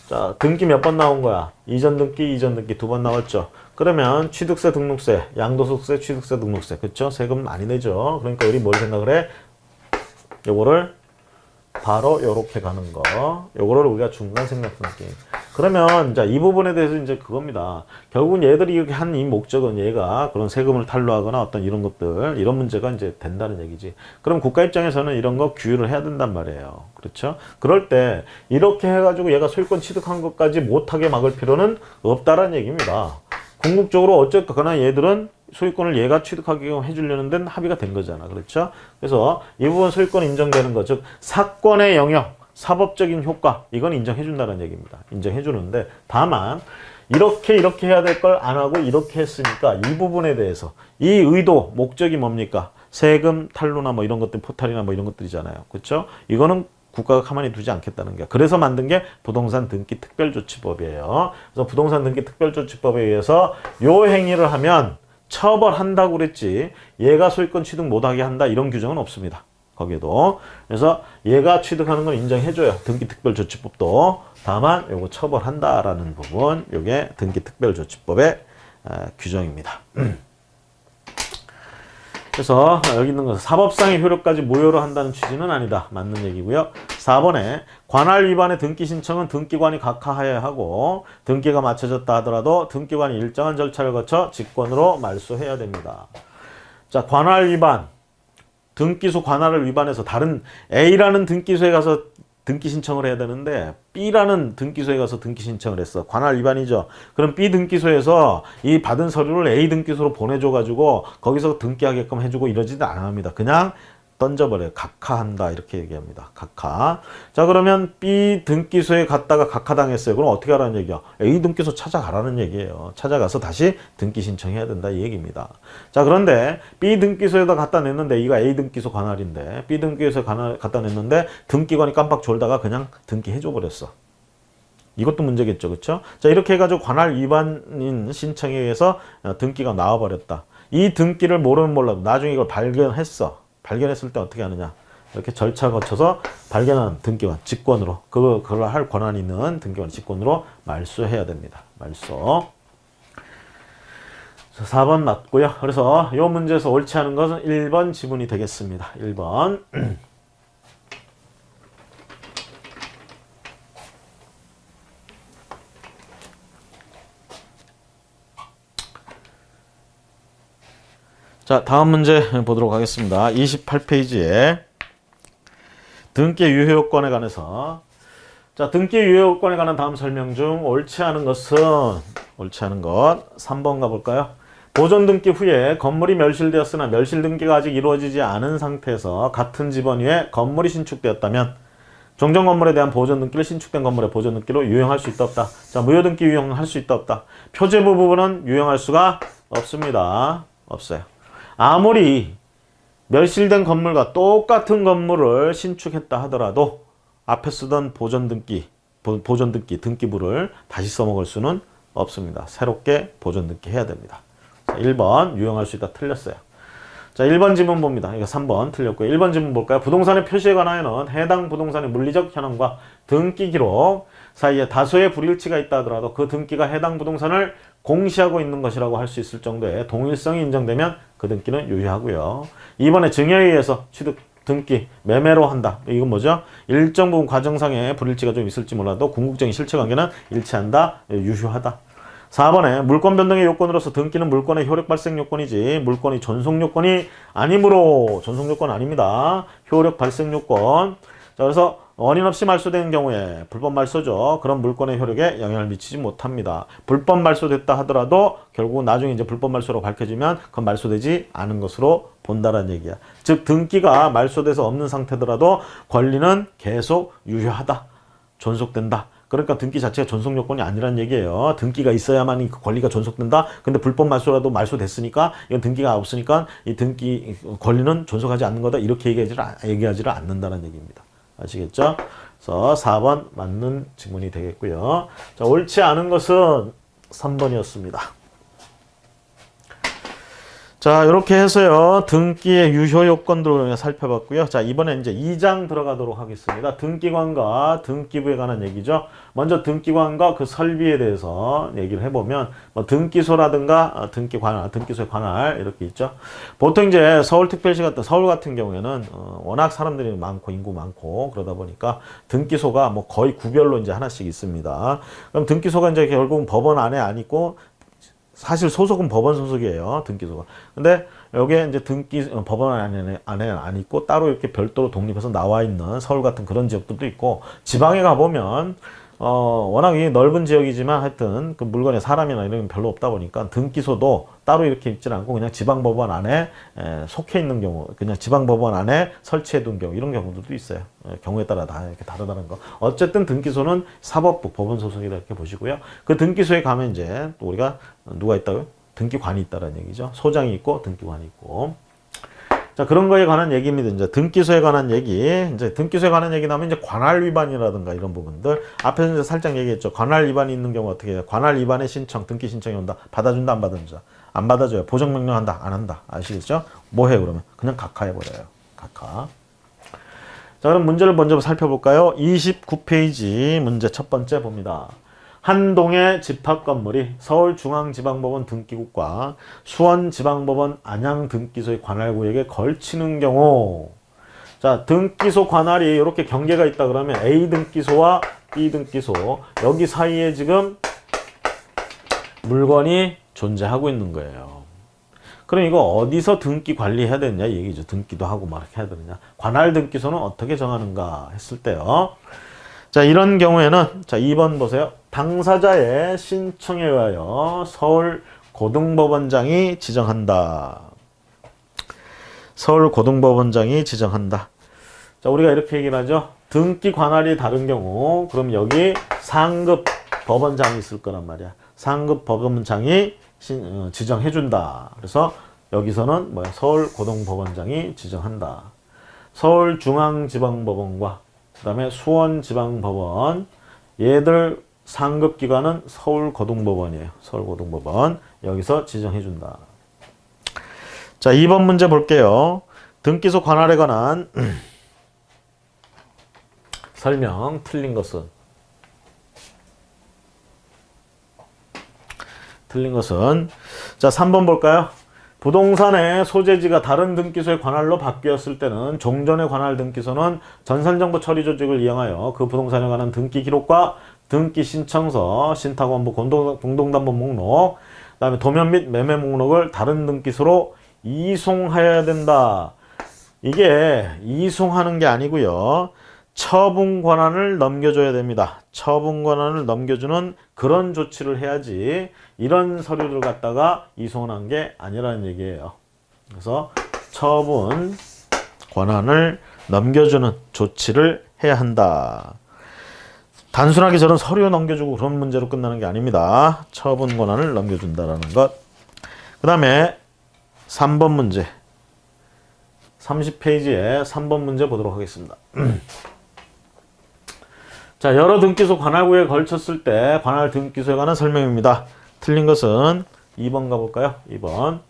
자, 등기 몇 번 나온 거야? 이전 등기 2번 나왔죠? 그러면 취득세, 등록세, 양도소득세, 취득세, 등록세. 그쵸? 세금 많이 내죠? 그러니까 우리 뭘 생각을 해? 요거를 바로 요렇게 가는 거. 요거를 우리가 중간 생략 등기. 그러면 자, 이 부분에 대해서 이제 그겁니다. 결국은 얘들이 이렇게 한 이 목적은 얘가 그런 세금을 탈루하거나 어떤 이런 것들, 이런 문제가 이제 된다는 얘기지. 그럼 국가 입장에서는 이런 거 규율을 해야 된단 말이에요. 그렇죠? 그럴 때 이렇게 해가지고 얘가 소유권 취득한 것까지 못하게 막을 필요는 없다라는 얘기입니다. 궁극적으로 어쨌거나 얘들은 소유권을 얘가 취득하게 해주려는 데는 합의가 된 거잖아. 그렇죠? 그래서 이 부분 소유권 인정되는 거, 즉 사건의 영역, 사법적인 효과, 이건 인정해준다는 얘기입니다. 인정해주는데 다만 이렇게 해야 될 걸 안 하고 이렇게 했으니까 이 부분에 대해서 이 의도, 목적이 뭡니까? 세금 탈루나 뭐 이런 것들, 포탈이나 뭐 이런 것들이잖아요. 그렇죠? 이거는 국가가 가만히 두지 않겠다는 게, 그래서 만든 게 부동산 등기 특별조치법이에요. 그래서 부동산 등기 특별조치법에 의해서 요 행위를 하면 처벌한다고 그랬지 얘가 소유권 취득 못하게 한다 이런 규정은 없습니다. 거기에도. 그래서 얘가 취득하는 건 인정해줘요. 등기특별조치법도. 다만 요거 처벌한다라는 부분, 요게 등기특별조치법의 규정입니다. 그래서 여기 있는 것은 사법상의 효력까지 무효로 한다는 취지는 아니다. 맞는 얘기고요. 4번에 관할 위반의 등기 신청은 등기관이 각하하여야 하고 등기가 맞춰졌다 하더라도 등기관이 일정한 절차를 거쳐 직권으로 말소해야 됩니다. 자, 관할 위반. 등기소 관할을 위반해서 다른 A라는 등기소에 가서 등기 신청을 해야 되는데 B라는 등기소에 가서 등기 신청을 했어. 관할 위반이죠. 그럼 B 등기소에서 이 받은 서류를 A 등기소로 보내줘가지고 거기서 등기하게끔 해주고 이러지도 안 합니다. 그냥 던져버려요. 각하한다 이렇게 얘기합니다. 각하. 자, 그러면 B 등기소에 갔다가 각하당했어요. 그럼 어떻게 하라는 얘기야? A 등기소 찾아가라는 얘기예요. 찾아가서 다시 등기 신청해야 된다 이 얘기입니다. 자, 그런데 B 등기소에다 갖다 냈는데 이가 A 등기소 관할인데 B 등기소에 갖다 냈는데 등기관이 깜빡 졸다가 그냥 등기해줘 버렸어. 이것도 문제겠죠. 그렇죠? 자, 이렇게 해가지고 관할 위반인 신청에 의해서 등기가 나와버렸다. 이 등기를 모르면 몰라도 나중에 이걸 발견했어. 발견했을 때 어떻게 하느냐? 이렇게 절차 거쳐서 발견한 등기관, 직권으로, 그걸 할 권한이 있는 등기관, 직권으로 말소해야 됩니다. 말소. 4번 맞고요. 그래서 이 문제에서 옳지 않은 것은 1번 지문이 되겠습니다. 1번. 자, 다음 문제 보도록 하겠습니다. 28페이지에 등기 유효권에 관해서, 자, 등기 유효권에 관한 다음 설명 중 옳지 않은 것 3번 가볼까요? 보존 등기 후에 건물이 멸실되었으나 멸실 등기가 아직 이루어지지 않은 상태에서 같은 지번 위에 건물이 신축되었다면 종전 건물에 대한 보존 등기를 신축된 건물의 보존 등기로 유용할 수 있다 없다. 자, 무효 등기 유용할 수 있다 없다. 표제부 부분은 유용할 수가 없습니다. 없어요. 아무리 멸실된 건물과 똑같은 건물을 신축했다 하더라도 앞에 쓰던 보존 등기, 등기부를 다시 써먹을 수는 없습니다. 새롭게 보존 등기 해야 됩니다. 자, 1번 유용할 수 있다 틀렸어요. 자, 1번 지문 봅니다. 이거 3번 틀렸고요. 1번 지문 볼까요? 부동산의 표시에 관하여는 해당 부동산의 물리적 현황과 등기 기록 사이에 다소의 불일치가 있다 하더라도 그 등기가 해당 부동산을 공시하고 있는 것이라고 할 수 있을 정도의 동일성이 인정되면 그 등기는 유효하고요. 2번에 증여에 의해서 취득 등기, 매매로 한다. 이건 뭐죠? 일정 부분 과정상의 불일치가 좀 있을지 몰라도 궁극적인 실체관계는 일치한다, 유효하다. 4번에 물권 변동의 요건으로서 등기는 물권의 효력 발생 요건이지 물권이 전속 요건이 아니므로 전속 요건 아닙니다. 효력 발생 요건. 자, 그래서 원인 없이 말소되는 경우에 불법 말소죠. 그런 물권의 효력에 영향을 미치지 못합니다. 불법 말소됐다 하더라도 결국은 나중에 이제 불법 말소로 밝혀지면 그건 말소되지 않은 것으로 본다라는 얘기야. 즉 등기가 말소돼서 없는 상태더라도 권리는 계속 유효하다. 존속된다. 그러니까 등기 자체가 존속 요건이 아니라는 얘기예요. 등기가 있어야만 그 권리가 존속된다. 근데 불법 말소라도 말소됐으니까 이건 등기가 없으니까 이 등기 권리는 존속하지 않는 거다. 이렇게 얘기하지를 않는다는 얘기입니다. 아시겠죠? 그래서 4번 맞는 질문이 되겠고요. 자, 옳지 않은 것은 3번이었습니다. 자, 이렇게 해서요. 등기의 유효 요건들을 살펴봤고요. 자, 이번에 이제 2장 들어가도록 하겠습니다. 등기관과 등기부에 관한 얘기죠. 먼저 등기관과 그 설비에 대해서 얘기를 해보면 뭐 등기소라든가 등기관할, 등기소의 관할 이렇게 있죠. 보통 이제 서울특별시 같은 서울 같은 경우에는 워낙 사람들이 많고 인구 많고 그러다 보니까 등기소가 뭐 거의 구별로 이제 하나씩 있습니다. 그럼 등기소가 이제 결국은 법원 안에 안 있고 사실 소속은 법원 소속이에요. 등기소가. 근데 여기에 이제 법원 안에 안 있고 따로 이렇게 별도로 독립해서 나와 있는 서울 같은 그런 지역들도 있고 지방에 가보면 워낙 이 넓은 지역이지만 하여튼 그 물건에 사람이나 이런 게 별로 없다 보니까 등기소도 따로 이렇게 있지 않고 그냥 지방법원 안에 속해 있는 경우, 그냥 지방법원 안에 설치해 둔 경우, 이런 경우들도 있어요. 경우에 따라 다 이렇게 다르다는 거. 어쨌든 등기소는 사법부, 법원 소속이다 이렇게 보시고요. 그 등기소에 가면 이제 또 우리가 누가 있다고요? 등기관이 있다는 얘기죠. 소장이 있고 등기관이 있고. 자, 그런 거에 관한 얘기입니다. 이제 등기소에 관한 얘기. 이제 등기소에 관한 얘기 나오면 이제 관할 위반이라든가 이런 부분들. 앞에서 이제 살짝 얘기했죠. 관할 위반이 있는 경우 어떻게 해요? 관할 위반의 신청, 등기 신청이 온다. 받아준다, 안 받아준다. 안 받아줘요. 보정명령 한다, 안 한다. 아시겠죠? 뭐 해요, 그러면? 그냥 각하해버려요. 각하. 자, 그럼 문제를 먼저 살펴볼까요? 29페이지 문제 첫 번째 봅니다. 한 동의 집합 건물이 서울중앙지방법원 등기국과 수원지방법원 안양등기소의 관할구역에 걸치는 경우, 자, 등기소 관할이 이렇게 경계가 있다 그러면 A 등기소와 B 등기소 여기 사이에 지금 물건이 존재하고 있는 거예요. 그럼 이거 어디서 등기 관리해야 되느냐 얘기죠. 등기도 하고 막 이렇게 해야 되느냐. 관할 등기소는 어떻게 정하는가 했을 때요. 자, 이런 경우에는 자, 2번 보세요. 당사자의 신청에 의하여 서울고등법원장이 지정한다. 서울고등법원장이 지정한다. 자, 우리가 이렇게 얘기를 하죠. 등기 관할이 다른 경우 그럼 여기 상급 법원장이 있을 거란 말이야. 상급 법원장이 지정해준다. 그래서 여기서는 뭐야? 서울고등법원장이 지정한다. 서울중앙지방법원과 그 다음에 수원지방법원, 얘들 상급기관은 서울고등법원이에요. 서울고등법원. 여기서 지정해준다. 자, 2번 문제 볼게요. 등기소 관할에 관한 설명 틀린 것은? 자, 3번 볼까요? 부동산의 소재지가 다른 등기소의 관할로 바뀌었을 때는 종전의 관할 등기소는 전산정보 처리 조직을 이용하여 그 부동산에 관한 등기 기록과 등기 신청서, 신탁원부, 공동담보 목록, 그 다음에 도면 및 매매 목록을 다른 등기소로 이송하여야 된다. 이게 이송하는 게 아니고요. 처분 권한을 넘겨줘야 됩니다. 처분 권한을 넘겨주는 그런 조치를 해야지 이런 서류를 갖다가 이송한 게 아니라는 얘기예요. 그래서 처분 권한을 넘겨주는 조치를 해야 한다. 단순하게 저런 서류 넘겨주고 그런 문제로 끝나는 게 아닙니다. 처분 권한을 넘겨준다라는 것. 그 다음에 3번 문제. 30페이지에 3번 문제 보도록 하겠습니다. 자, 여러 등기소 관할구에 걸쳤을 때 관할 등기소에 관한 설명입니다. 틀린 것은 2번 가볼까요? 2번.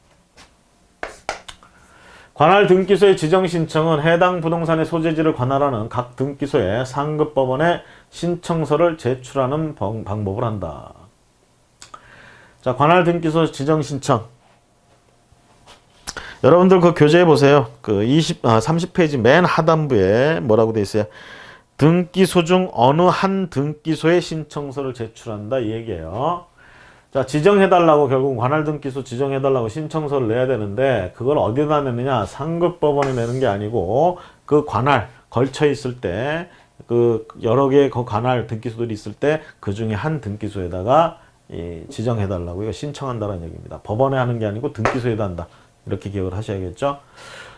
관할 등기소의 지정 신청은 해당 부동산의 소재지를 관할하는 각 등기소의 상급법원에 신청서를 제출하는 방법을 한다. 자, 관할 등기소 지정 신청. 여러분들 그 교재에 보세요. 그 30페이지 맨 하단부에 뭐라고 돼 있어요? 등기소 중 어느 한 등기소에 신청서를 제출한다 이 얘기예요. 자, 지정해달라고 결국 관할등기소 지정해달라고 신청서를 내야 되는데 그걸 어디다 내느냐? 상급법원에 내는 게 아니고 그 관할 걸쳐 있을 때 그 여러 개의 그 관할 등기소들이 있을 때 그 중에 한 등기소에다가 지정해달라고 이거 신청한다는 얘기입니다. 법원에 하는 게 아니고 등기소에다 한다. 이렇게 기억을 하셔야겠죠.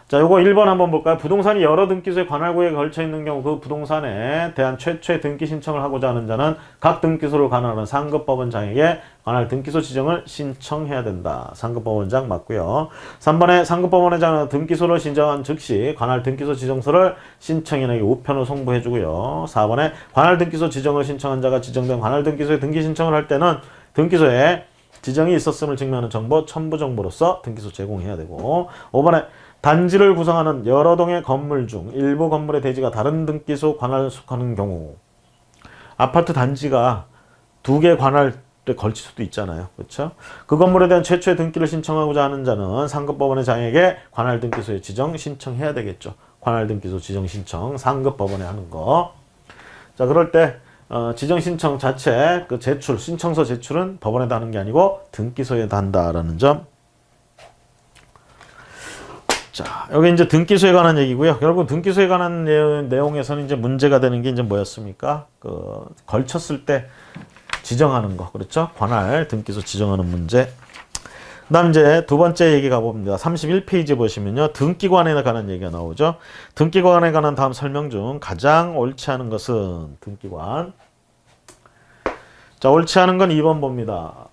자, 요거 1번 한번 볼까요? 부동산이 여러 등기소의 관할구역에 걸쳐 있는 경우 그 부동산에 대한 최초의 등기 신청을 하고자 하는 자는 각 등기소를 관할하는 상급법원장에게 관할 등기소 지정을 신청해야 된다. 상급법원장 맞고요. 3번에 상급법원장은 등기소를 신청한 즉시 관할 등기소 지정서를 신청인에게 우편으로 송부해 주고요. 4번에 관할 등기소 지정을 신청한 자가 지정된 관할 등기소에 등기 신청을 할 때는 등기소에 지정이 있었음을 증명하는 정보, 첨부 정보로서 등기소 제공해야 되고 5번에 단지를 구성하는 여러 동의 건물 중 일부 건물의 대지가 다른 등기소 관할에 속하는 경우 아파트 단지가 두 개 관할에 걸칠 수도 있잖아요. 그렇죠? 그 건물에 대한 최초의 등기를 신청하고자 하는 자는 상급법원의 장에게 관할 등기소에 지정 신청해야 되겠죠. 관할 등기소 지정 신청 상급법원에 하는 거. 자, 그럴 때 지정 신청 자체 그 제출 신청서 제출은 법원에다 하는 게 아니고 등기소에다 한다라는 점. 자, 여기 이제 등기소에 관한 얘기고요. 여러분 등기소에 관한 내용에서는 이제 문제가 되는 게 이제 뭐였습니까? 그 걸쳤을 때 지정하는 거, 그렇죠? 관할 등기소 지정하는 문제. 그다음 이제 두 번째 얘기 가봅니다. 31페이지 보시면요, 등기관에 관한 얘기가 나오죠. 등기관에 관한 다음 설명 중 가장 옳지 않은 것은 등기관. 자, 옳지 않은 건 2번 봅니다.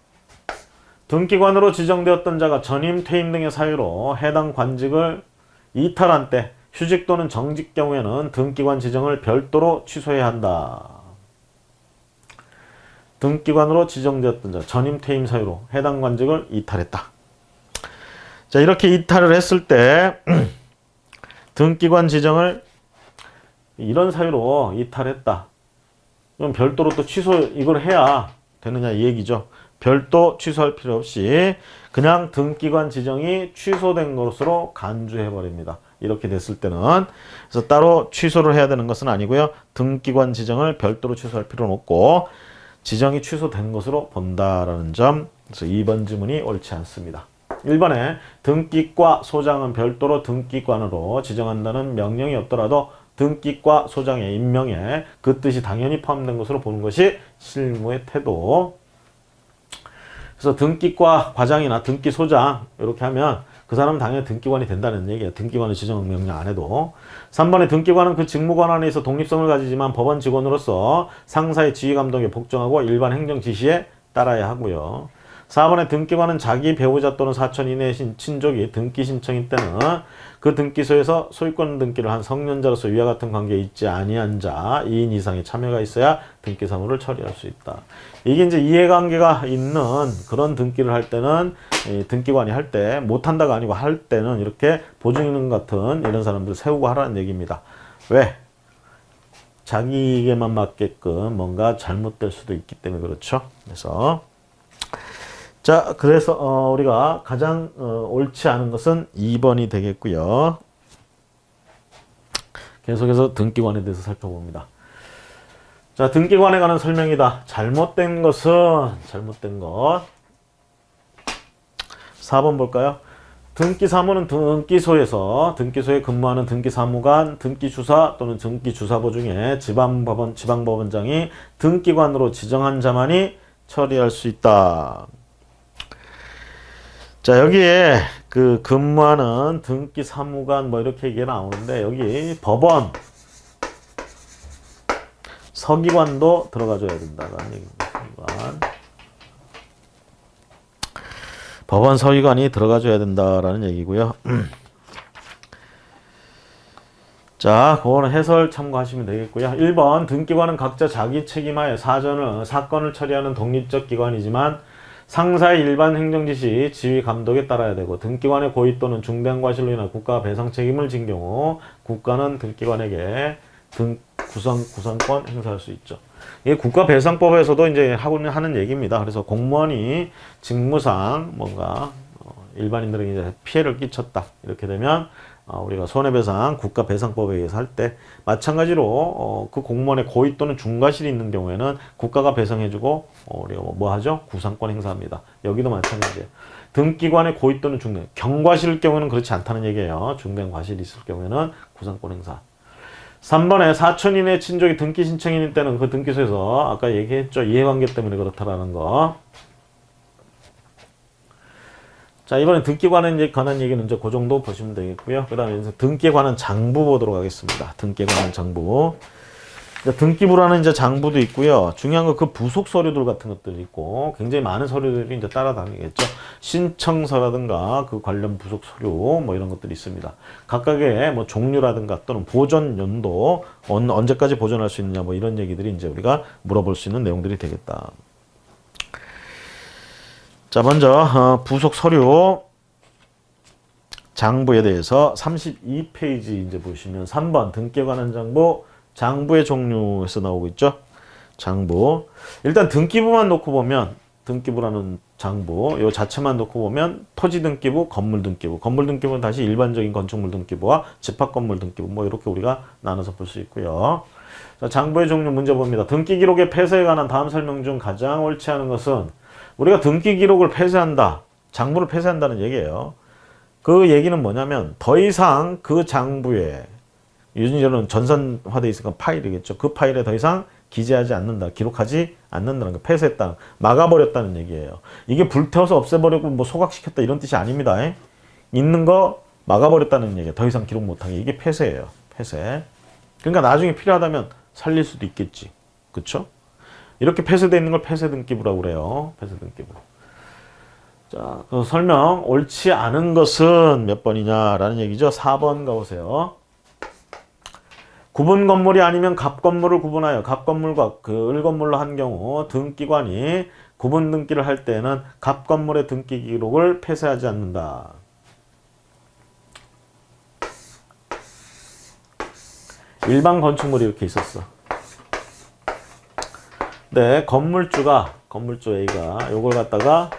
등기관으로 지정되었던 자가 전임, 퇴임 등의 사유로 해당 관직을 이탈한 때 휴직 또는 정직 경우에는 등기관 지정을 별도로 취소해야 한다. 등기관으로 지정되었던 자, 전임, 퇴임 사유로 해당 관직을 이탈했다. 자, 이렇게 이탈을 했을 때 등기관 지정을 이런 사유로 이탈했다. 그럼 별도로 또 취소 이걸 해야 되느냐 이 얘기죠. 별도 취소할 필요 없이 그냥 등기관 지정이 취소된 것으로 간주해 버립니다. 이렇게 됐을 때는 그래서 따로 취소를 해야 되는 것은 아니고요. 등기관 지정을 별도로 취소할 필요는 없고 지정이 취소된 것으로 본다라는 점. 그래서 2번 지문이 옳지 않습니다. 1번에 등기과 소장은 별도로 등기관으로 지정한다는 명령이 없더라도 등기과 소장의 임명에 그 뜻이 당연히 포함된 것으로 보는 것이 실무의 태도. 그래서 등기과 과장이나 등기소장 이렇게 하면 그 사람은 당연히 등기관이 된다는 얘기예요. 등기관을 지정 명령 안 해도. 3번에 등기관은 그 직무관 안에 있어 독립성을 가지지만 법원 직원으로서 상사의 지휘 감독에 복종하고 일반 행정 지시에 따라야 하고요. 4번에 등기관은 자기 배우자 또는 사촌 이내의 친족이 등기 신청인 때는 그 등기소에서 소유권 등기를 한 성년자로서 위와 같은 관계에 있지 아니한 자 2인 이상의 참여가 있어야 등기 사무를 처리할 수 있다. 이게 이제 이해관계가 있는 그런 등기를 할 때는 등기관이 할 때 못한다가 아니고 할 때는 이렇게 보증인 같은 이런 사람들 세우고 하라는 얘기입니다. 왜? 자기에게만 맞게끔 뭔가 잘못될 수도 있기 때문에 그렇죠. 그래서 자, 그래서 우리가 가장 옳지 않은 것은 2번이 되겠고요. 계속해서 등기관에 대해서 살펴봅니다. 자, 등기관에 관한 설명이다. 잘못된 것은 잘못된 것. 4번 볼까요? 등기사무는 등기소에 근무하는 등기사무관, 등기주사 또는 등기주사보 중에 지방법원장이 등기관으로 지정한 자만이 처리할 수 있다. 자, 여기에 그 근무하는 등기사무관 뭐 이렇게 얘기가 나오는데 여기 법원 서기관도 들어가줘야 된다는 얘기입니다. 서기관. 법원 서기관이 들어가줘야 된다라는 얘기고요. 자, 그거는 해설 참고하시면 되겠고요. 1번 등기관은 각자 자기 책임하에 사건을 처리하는 독립적 기관이지만 상사의 일반 행정지시, 지휘, 감독에 따라야 되고 등기관의 고의 또는 중대한 과실로 인한 국가 배상 책임을 진 경우 국가는 등기관에게 구상권 행사할 수 있죠. 이게 국가배상법에서도 이제 하는 얘기입니다. 그래서 공무원이 직무상 뭔가 일반인들에게 이제 피해를 끼쳤다. 이렇게 되면 우리가 손해배상 국가배상법에 의해서 할 때 마찬가지로 그 공무원의 고의 또는 중과실이 있는 경우에는 국가가 배상해주고 우리가 뭐 하죠? 구상권 행사합니다. 여기도 마찬가지예요. 등기관의 고의 또는 중대, 경과실일 경우는 그렇지 않다는 얘기예요. 중대한 과실이 있을 경우에는 구상권 행사. 3번에 사촌 이내 친족이 등기 신청인일 때는 그 등기소에서 아까 얘기했죠. 이해관계 때문에 그렇다라는 거. 자, 이번엔 등기에 관한 얘기는 이제 그 정도 보시면 되겠고요. 그 다음에 등기에 관한 장부 보도록 하겠습니다. 등기에 관한 장부. 등기부라는 이제 장부도 있고요. 중요한 건 그 부속 서류들 같은 것들이 있고, 굉장히 많은 서류들이 이제 따라다니겠죠. 신청서라든가 그 관련 부속 서류 뭐 이런 것들이 있습니다. 각각의 뭐 종류라든가 또는 보존 연도, 언제까지 보존할 수 있느냐 뭐 이런 얘기들이 이제 우리가 물어볼 수 있는 내용들이 되겠다. 자, 먼저 부속 서류 장부에 대해서 32페이지 이제 보시면 3번 등기에 관한 장부, 장부의 종류에서 나오고 있죠. 장부. 일단 등기부만 놓고 보면, 등기부라는 장부 요 자체만 놓고 보면 토지 등기부, 건물 등기부. 건물 등기부는 다시 일반적인 건축물 등기부와 집합 건물 등기부 뭐 이렇게 우리가 나눠서 볼 수 있고요. 자, 장부의 종류 문제 봅니다. 등기 기록의 폐쇄에 관한 다음 설명 중 가장 옳지 않은 것은, 우리가 등기 기록을 폐쇄한다, 장부를 폐쇄한다는 얘기예요. 그 얘기는 뭐냐면 더 이상 그 장부에, 요즘은 전산화되어 있으니까 파일이겠죠. 그 파일에 더 이상 기재하지 않는다, 기록하지 않는다는 거, 폐쇄했다, 막아버렸다는 얘기예요. 이게 불태워서 없애버리고 뭐 소각시켰다 이런 뜻이 아닙니다. 있는 거 막아버렸다는 얘기예요. 더 이상 기록 못하게. 이게 폐쇄예요. 폐쇄. 그러니까 나중에 필요하다면 살릴 수도 있겠지. 그쵸? 이렇게 폐쇄되어 있는 걸 폐쇄 등기부라고 그래요. 폐쇄 등기부. 자, 그 설명 옳지 않은 것은 몇 번이냐라는 얘기죠. 4번 가보세요. 구분 건물이 아니면 갑 건물을 구분하여 갑 건물과 그 을 건물로 한 경우 등기관이 구분 등기를 할 때에는 갑 건물의 등기 기록을 폐쇄하지 않는다. 일반 건축물이 이렇게 있었어. 네, 건물주 A가 요걸 갖다가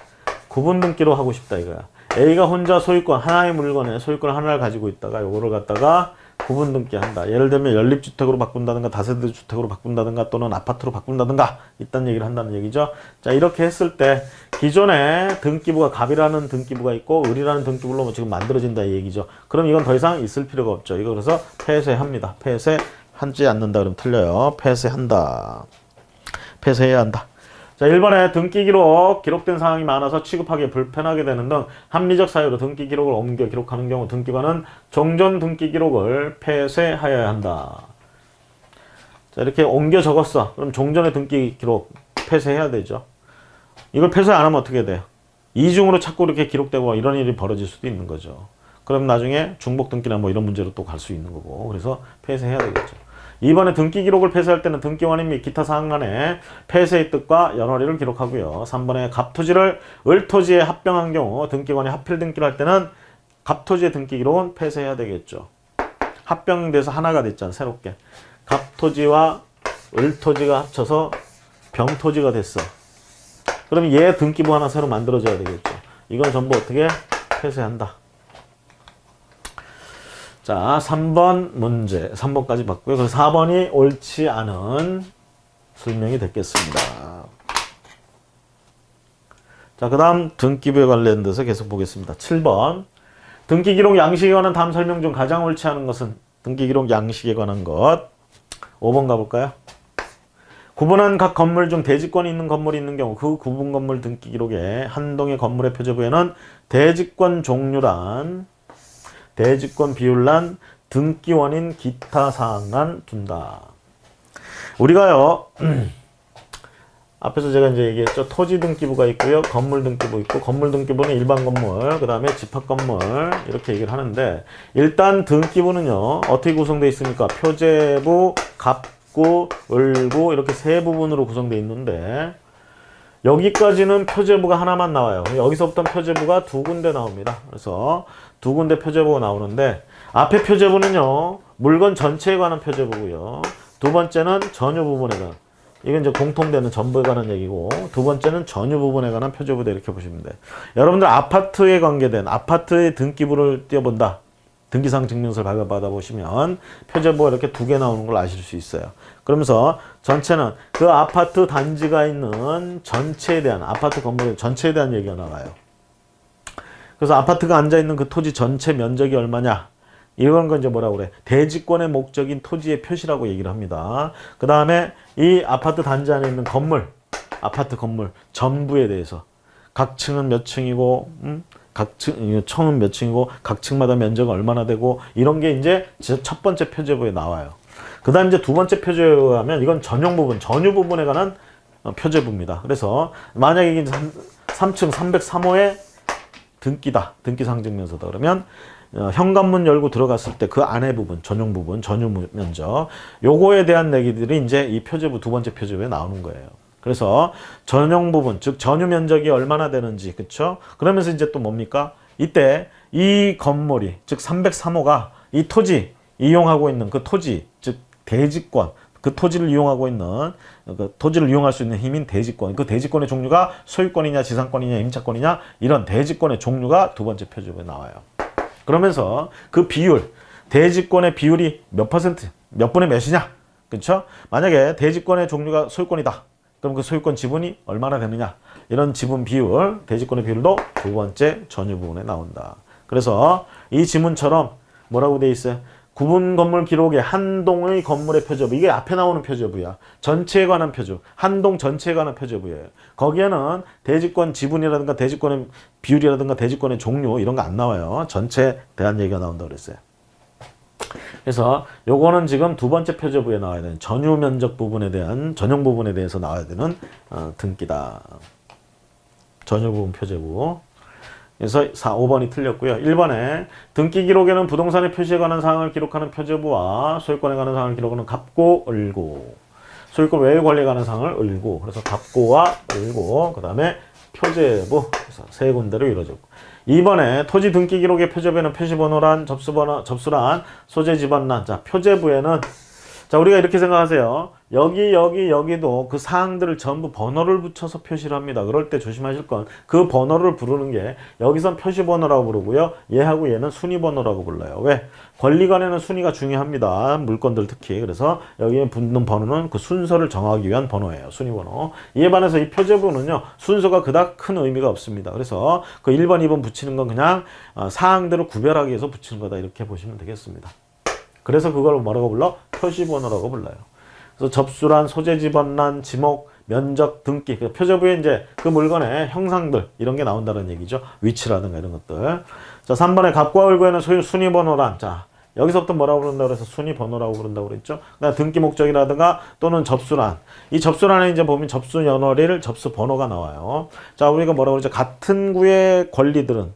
구분 등기로 하고 싶다 이거야. A가 혼자 소유권, 하나의 물건에 소유권 하나를 가지고 있다가 요거를 갖다가 구분 등기한다. 예를 들면 연립주택으로 바꾼다든가 다세대 주택으로 바꾼다든가 또는 아파트로 바꾼다든가 이딴 얘기를 한다는 얘기죠. 자, 이렇게 했을 때 기존에 등기부가 갑이라는 등기부가 있고 을이라는 등기부로 지금 만들어진다 이 얘기죠. 그럼 이건 더 이상 있을 필요가 없죠. 이거 그래서 폐쇄합니다. 폐쇄하지 않는다 그러면 틀려요. 폐쇄한다. 폐쇄해야 한다. 자, 1번에 등기 기록, 기록된 사항이 많아서 취급하기 불편하게 되는 등 합리적 사유로 등기 기록을 옮겨 기록하는 경우 등기관은 종전 등기 기록을 폐쇄하여야 한다. 자, 이렇게 옮겨 적었어. 그럼 종전의 등기 기록 폐쇄해야 되죠. 이걸 폐쇄 안 하면 어떻게 돼요? 이중으로 자꾸 이렇게 기록되고 이런 일이 벌어질 수도 있는 거죠. 그럼 나중에 중복 등기나 뭐 이런 문제로 또 갈 수 있는 거고. 그래서 폐쇄해야 되겠죠. 2번에 등기 기록을 폐쇄할 때는 등기원인 및 기타 사항 간에 폐쇄의 뜻과 연월일을 기록하고요. 3번에 갑토지를 을토지에 합병한 경우 등기관이 합필 등기를 할 때는 갑토지의 등기 기록은 폐쇄해야 되겠죠. 합병돼서 하나가 됐잖아, 새롭게. 갑토지와 을토지가 합쳐서 병토지가 됐어. 그럼 얘 등기부 하나 새로 만들어줘야 되겠죠. 이건 전부 어떻게 폐쇄한다. 자, 3번 문제, 3번까지 봤고요. 그래서 4번이 옳지 않은 설명이 됐겠습니다. 자, 그 다음 등기부에 관련돼서 계속 보겠습니다. 7번. 등기기록 양식에 관한 다음 설명 중 가장 옳지 않은 것은 등기기록 양식에 관한 것. 5번 가볼까요? 구분한 각 건물 중 대지권이 있는 건물이 있는 경우 그 구분 건물 등기기록에 한 동의 건물의 표제부에는 대지권 종류란, 대지권 비율란, 등기원인 기타 사항란 둔다. 우리가요, 앞에서 제가 이제 얘기했죠. 토지 등기부가 있고요. 건물 등기부 있고, 건물 등기부는 일반 건물, 그 다음에 집합 건물, 이렇게 얘기를 하는데, 일단 등기부는요, 어떻게 구성되어 있습니까? 표제부, 갑구, 을구, 이렇게 세 부분으로 구성되어 있는데, 여기까지는 표제부가 하나만 나와요. 여기서부터는 표제부가 두 군데 나옵니다. 그래서 두 군데 표제부가 나오는데 앞에 표제부는요. 물건 전체에 관한 표제부고요. 두 번째는 전유 부분에 관한. 이건 이제 공통되는 전부에 관한 얘기고, 두 번째는 전유 부분에 관한 표제부다 이렇게 보시면 돼요. 여러분들 아파트에 관계된 아파트의 등기부를 띄워본다. 등기상 증명서를 발급받아 보시면 표제부가 이렇게 두 개 나오는 걸 아실 수 있어요. 그러면서 전체는 그 아파트 단지가 있는 전체에 대한, 아파트 건물 전체에 대한 얘기가 나와요. 그래서 아파트가 앉아있는 그 토지 전체 면적이 얼마냐, 이런 건 이제 뭐라고 그래, 대지권의 목적인 토지의 표시라고 얘기를 합니다. 그 다음에 이 아파트 단지 안에 있는 건물, 아파트 건물 전부에 대해서 각 층은 몇 층이고, 각 층은 몇 층이고, 각 층마다 면적은 얼마나 되고, 이런 게 이제 첫 번째 표제부에 나와요. 그 다음 이제 두 번째 표제부에 하면 이건 전용 부분, 전유 부분에 관한 표제부입니다. 그래서 만약에 이제 3층 303호에 등기다, 등기상증명서다 그러면 현관문 열고 들어갔을 때 그 안에 부분, 전용 부분, 전유 면적, 요거에 대한 얘기들이 이제 이 표제부, 두 번째 표제부에 나오는 거예요. 그래서 전용 부분, 즉 전유 면적이 얼마나 되는지, 그쵸? 그러면서 이제 또 뭡니까? 이때 이 건물이, 즉 303호가 이 토지 이용하고 있는 그 토지, 즉 대지권, 그 토지를 이용하고 있는, 그 토지를 이용할 수 있는 힘인 대지권, 그 대지권의 종류가 소유권이냐 지상권이냐 임차권이냐, 이런 대지권의 종류가 두 번째 표제부에 나와요. 그러면서 그 비율, 대지권의 비율이 몇 퍼센트, 몇 분의 몇이냐, 그렇죠? 만약에 대지권의 종류가 소유권이다, 그럼 그 소유권 지분이 얼마나 되느냐, 이런 지분 비율, 대지권의 비율도 두 번째 전유 부분에 나온다. 그래서 이 지문처럼 뭐라고 돼 있어요? 구분 건물 기록에 한 동의 건물의 표제부, 이게 앞에 나오는 표제부야. 전체에 관한 표제부, 한 동 전체에 관한 표제부예요. 거기에는 대지권 지분이라든가 대지권의 비율이라든가 대지권의 종류 이런 거 안 나와요. 전체에 대한 얘기가 나온다고 그랬어요. 그래서 요거는 지금 두 번째 표제부에 나와야 되는 전유 면적 부분에 대한, 전용 부분에 대해서 나와야 되는 등기다. 전유 부분 표제부. 그래서 5번이 틀렸고요. 1번에 등기 기록에는 부동산의 표시에 관한 사항을 기록하는 표제부와 소유권에 관한 사항을 기록하는 갑고, 을고, 소유권 외의 권리에 관한 사항을 을고, 그래서 갑고와 을고, 그 다음에 표제부, 그래서 세 군데로 이루어졌고. 2번에 토지 등기 기록의 표제부에는 표시번호란, 접수란, 소재 지번란. 자, 표제부에는, 자, 우리가 이렇게 생각하세요. 여기도 그 사항들을 전부 번호를 붙여서 표시를 합니다. 그럴 때 조심하실 건 그 번호를 부르는 게, 여기선 표시번호라고 부르고요. 얘하고 얘는 순위번호라고 불러요. 왜? 권리관에는 순위가 중요합니다. 물건들 특히. 그래서 여기에 붙는 번호는 그 순서를 정하기 위한 번호예요. 순위번호. 이에 반해서 이 표제부는요, 순서가 그닥 큰 의미가 없습니다. 그래서 그 1번, 2번 붙이는 건 그냥 사항들을 구별하기 위해서 붙이는 거다, 이렇게 보시면 되겠습니다. 그래서 그걸 뭐라고 불러? 표시번호라고 불러요. 그래서 접수란, 소재지번란, 지목, 면적, 등기. 표제부에 이제 그 물건의 형상들, 이런 게 나온다는 얘기죠. 위치라든가 이런 것들. 자, 3번에 갑과 을고에는 순위번호란. 자, 여기서부터 뭐라고 부른다고 그래서 순위번호라고 부른다고 그랬죠. 그다음 등기 목적이라든가 또는 접수란. 이 접수란에 이제 보면 접수 연월일, 접수 번호가 나와요. 자, 우리가 뭐라고 그러죠? 같은 구의 권리들은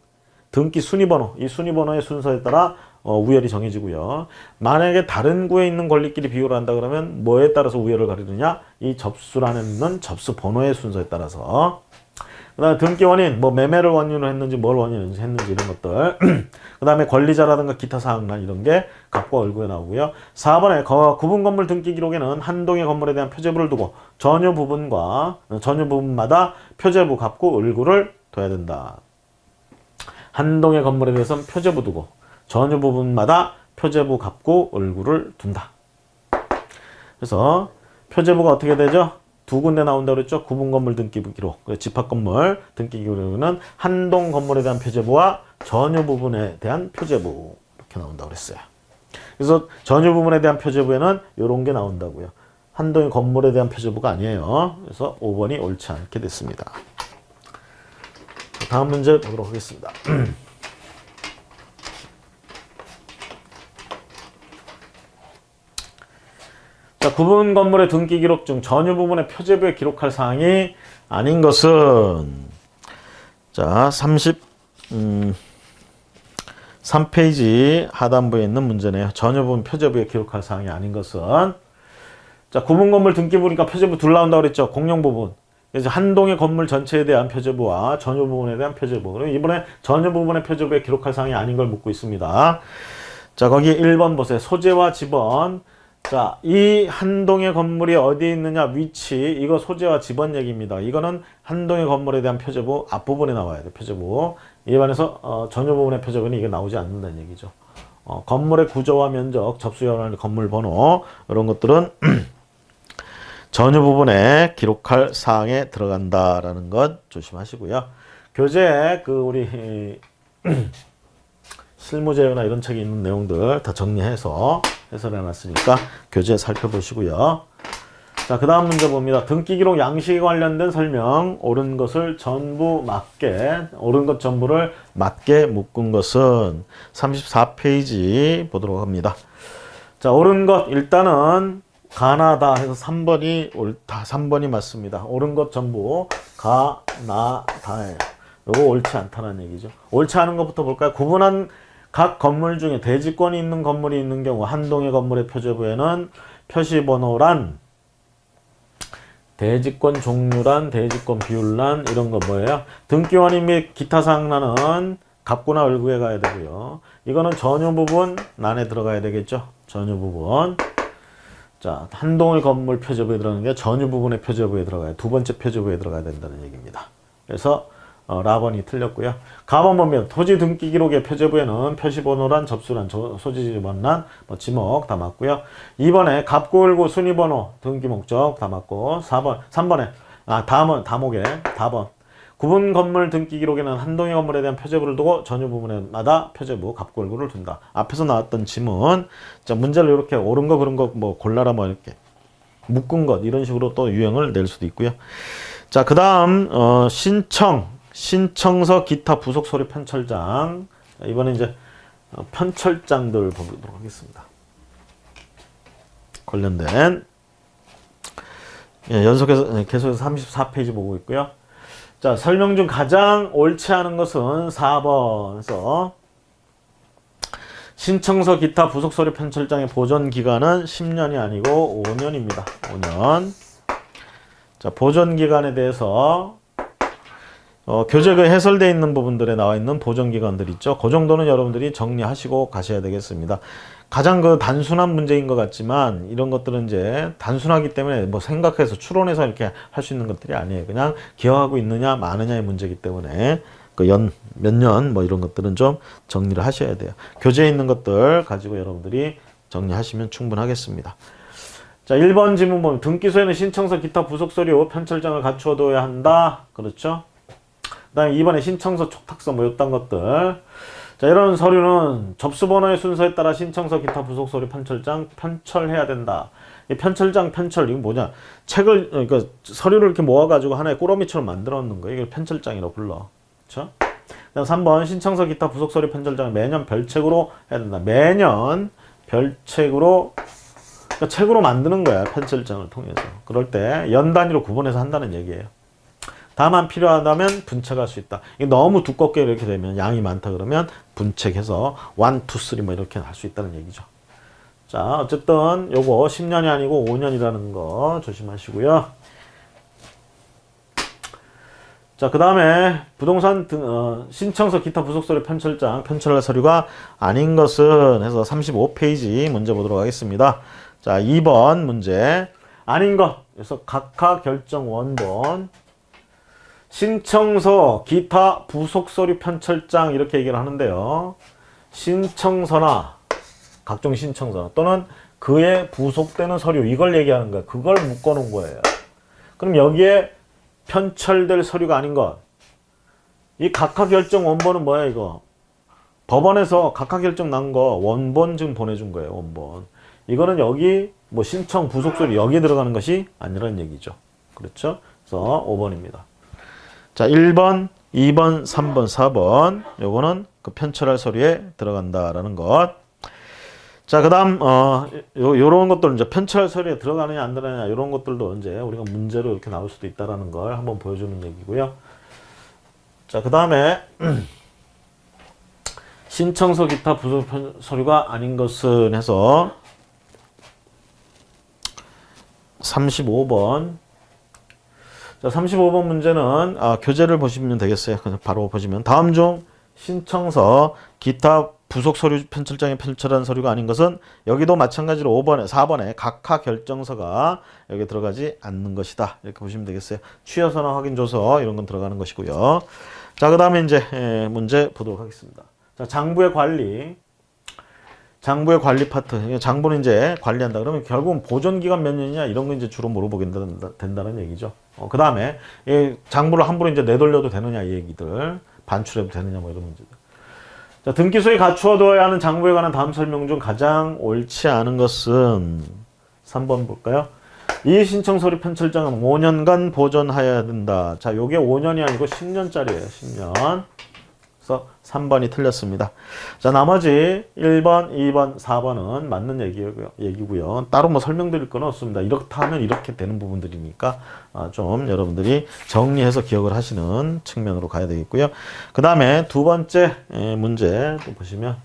등기 순위번호, 이 순위번호의 순서에 따라 우열이 정해지고요. 만약에 다른 구에 있는 권리끼리 비교를 한다 그러면 뭐에 따라서 우열을 가리느냐? 이 접수란에 있는 접수 번호의 순서에 따라서. 그 다음에 등기 원인, 뭐 매매를 원인으로 했는지 뭘 원인으로 했는지 이런 것들. 그 다음에 권리자라든가 기타 사항란, 이런 게 갑과 을고에 나오고요. 4번에 구분 건물 등기 기록에는 한 동의 건물에 대한 표제부를 두고 전유 부분마다 표제부 갑고 을고를 둬야 된다. 한 동의 건물에 대해서는 표제부 두고 전유 부분마다 표제부 갑고 을고를 둔다. 그래서 표제부가 어떻게 되죠? 두 군데 나온다고 그랬죠? 구분 건물 등기 기록, 집합 건물 등기 기록에는 한 동 건물에 대한 표제부와 전유 부분에 대한 표제부, 이렇게 나온다고 그랬어요. 그래서 전유 부분에 대한 표제부에는 이런 게 나온다고요. 한 동의 건물에 대한 표제부가 아니에요. 그래서 5번이 옳지 않게 됐습니다. 다음 문제 보도록 하겠습니다. 자, 구분 건물의 등기 기록 중 전유 부분의 표제부에 기록할 사항이 아닌 것은, 자, 33페이지 하단부에 있는 문제네요. 전유 부분 표제부에 기록할 사항이 아닌 것은, 자, 구분 건물 등기 보니까 표제부 둘 나온다고 그랬죠. 공용 부분. 그래서 한 동의 건물 전체에 대한 표제부와 전유 부분에 대한 표제부. 그럼 이번에 전유 부분의 표제부에 기록할 사항이 아닌 걸 묻고 있습니다. 자, 거기 1번 보세요. 소재와 지번. 자, 이 한 동의 건물이 어디에 있느냐, 위치, 이거 소재와 지번 얘기입니다. 이거는 한 동의 건물에 대한 표제부 앞부분에 나와야 돼, 표제부. 이에 반해서 전유 부분의 표제부는 이게 나오지 않는다는 얘기죠. 건물의 구조와 면적, 접수연할 건물 번호, 이런 것들은 전유 부분에 기록할 사항에 들어간다라는 것 조심하시고요. 교재 우리 실무제요나 이런 책에 있는 내용들 다 정리해서 해설해 놨으니까 교재 살펴보시고요. 자, 그 다음 문제 봅니다. 등기 기록 양식에 관련된 설명. 옳은 것을 전부 맞게, 옳은 것 전부를 맞게 묶은 것은 34페이지 보도록 합니다. 자, 옳은 것 일단은 가나다 해서 3번이 옳다. 3번이 맞습니다. 옳은 것 전부 가나다예요. 요거 옳지 않다는 얘기죠. 옳지 않은 것부터 볼까요? 구분한 각 건물 중에 대지권이 있는 건물이 있는 경우 한 동의 건물의 표제부에는 표시번호란, 대지권 종류란, 대지권 비율란, 이런 거 뭐예요? 등기원인 및 기타 사항란은 갑구나 을구에 가야 되고요. 이거는 전유 부분 란에 들어가야 되겠죠? 전유 부분. 자, 한 동의 건물 표제부에 들어가는 게 전유 부분의 표제부에 들어가야, 두 번째 표제부에 들어가야 된다는 얘기입니다. 그래서 라번이 틀렸고요. 가번 보면 토지 등기 기록의 표제부에는 표시번호란, 접수란, 소지 지번란, 지목 다 맞고요. 2번에 갑구을구 순위번호, 등기 목적 다 맞고, 3번에 다목에 4번. 구분 건물 등기 기록에는 한 동의 건물에 대한 표제부를 두고 전유 부분마다 표제부 갑구을구를 둔다. 앞에서 나왔던 지문. 자, 문제를 이렇게 옳은 거 그런 거 뭐 골라라 뭐 이렇게 묶은 것 이런 식으로 또 유형을 낼 수도 있고요. 자, 그 다음 신청서 기타 부속 서류 편철장. 이번에 이제 편철장들 보도록 하겠습니다. 관련된 연속해서 계속해서 34페이지 보고 있고요. 자, 설명 중 가장 옳지 않은 것은 4번에서 신청서 기타 부속 서류 편철장의 보존 기간은 10년이 아니고 5년입니다. 5년. 자, 보존 기간에 대해서 교재에 해설되어 있는 부분들에 나와 있는 보존 기간들 있죠. 그 정도는 여러분들이 정리하시고 가셔야 되겠습니다. 가장 단순한 문제인 것 같지만 이런 것들은 이제 단순하기 때문에 뭐 생각해서 추론해서 이렇게 할 수 있는 것들이 아니에요. 그냥 기억하고 있느냐 마느냐의 문제이기 때문에 몇 년 뭐 이런 것들은 좀 정리를 하셔야 돼요. 교재에 있는 것들 가지고 여러분들이 정리하시면 충분하겠습니다. 자, 1번 지문 보면 등기소에는 신청서 기타 부속 서류 편철장을 갖추어 둬야 한다. 그렇죠? 그 다음에 2번에 신청서 촉탁서 뭐 이딴 것들. 자, 이런 서류는 접수번호의 순서에 따라 신청서 기타 부속 서류 편철장 편철해야 된다. 이 편철장 이거 뭐냐? 그러니까 서류를 이렇게 모아가지고 하나의 꾸러미처럼 만들어 놓는 거예요. 이걸 편철장이라고 불러. 그렇죠? 그다음 3번 신청서 기타 부속 서류 편철장을 매년 별책으로 해야 된다. 매년 별책으로, 그러니까 책으로 만드는 거야. 편철장을 통해서. 그럴 때 연 단위로 구분해서 한다는 얘기예요. 다만 필요하다면 분책할 수 있다. 이게 너무 두껍게 이렇게 되면 양이 많다 그러면 분책해서 1, 2, 3 뭐 이렇게 할 수 있다는 얘기죠. 자, 어쨌든 요거 10년이 아니고 5년이라는 거 조심하시고요. 자, 그 다음에 부동산 신청서 기타 부속 서류 편철장 편철할 서류가 아닌 것은 해서 35페이지 문제 보도록 하겠습니다. 자, 2번 문제 아닌 것. 그래서 각하 결정 원본 신청서 기타 부속 서류 편철장 이렇게 얘기를 하는데요. 신청서나 각종 신청서 또는 그에 부속되는 서류 이걸 얘기하는 거예요. 그걸 묶어 놓은 거예요. 그럼 여기에 편철될 서류가 아닌 것. 이 각하 결정 원본은 뭐야 이거? 법원에서 각하 결정 난 거 원본 지금 보내준 거예요. 원본. 이거는 여기 뭐 신청 부속 서류 여기에 들어가는 것이 아니라는 얘기죠. 그렇죠? 그래서 5번입니다. 자, 1번, 2번, 3번, 4번. 요거는 그 편철할 서류에 들어간다라는 것. 자, 그 다음, 요런 것들 이제 편철 서류에 들어가느냐, 안 들어가느냐, 요런 것들도 이제 우리가 문제로 이렇게 나올 수도 있다라는 걸 한번 보여주는 얘기고요. 자, 그 다음에, 신청서 기타 부속 서류가 아닌 것은 해서 35번. 자, 35번 문제는 교재를 보시면 되겠어요. 그냥 바로 보시면 다음 중 신청서 기타 부속 서류 편철장에 편철한 서류가 아닌 것은 여기도 마찬가지로 5번에 4번에 각하 결정서가 여기 들어가지 않는 것이다. 이렇게 보시면 되겠어요. 취하서나 확인조서 이런 건 들어가는 것이고요. 자, 그 다음에 이제 문제 보도록 하겠습니다. 자, 장부의 관리. 장부의 관리 파트. 장부는 이제 관리한다. 그러면 결국은 보존기간 몇 년이냐 이런 거 이제 주로 물어보게 된다는 얘기죠. 그 다음에 장부를 함부로 이제 내돌려도 되느냐 이 얘기들. 반출해도 되느냐 뭐 이런 문제들. 자, 등기소에 갖추어둬야 하는 장부에 관한 다음 설명 중 가장 옳지 않은 것은 3번 볼까요? 이 신청 서류 편철장은 5년간 보존하여야 된다. 자, 요게 5년이 아니고 10년짜리예요. 10년. 그래서 3번이 틀렸습니다. 자, 나머지 1번, 2번, 4번은 맞는 얘기고요. 따로 뭐 설명드릴 건 없습니다. 이렇다 하면 이렇게 되는 부분들이니까 좀 여러분들이 정리해서 기억을 하시는 측면으로 가야 되겠고요. 그 다음에 두 번째 문제 또 보시면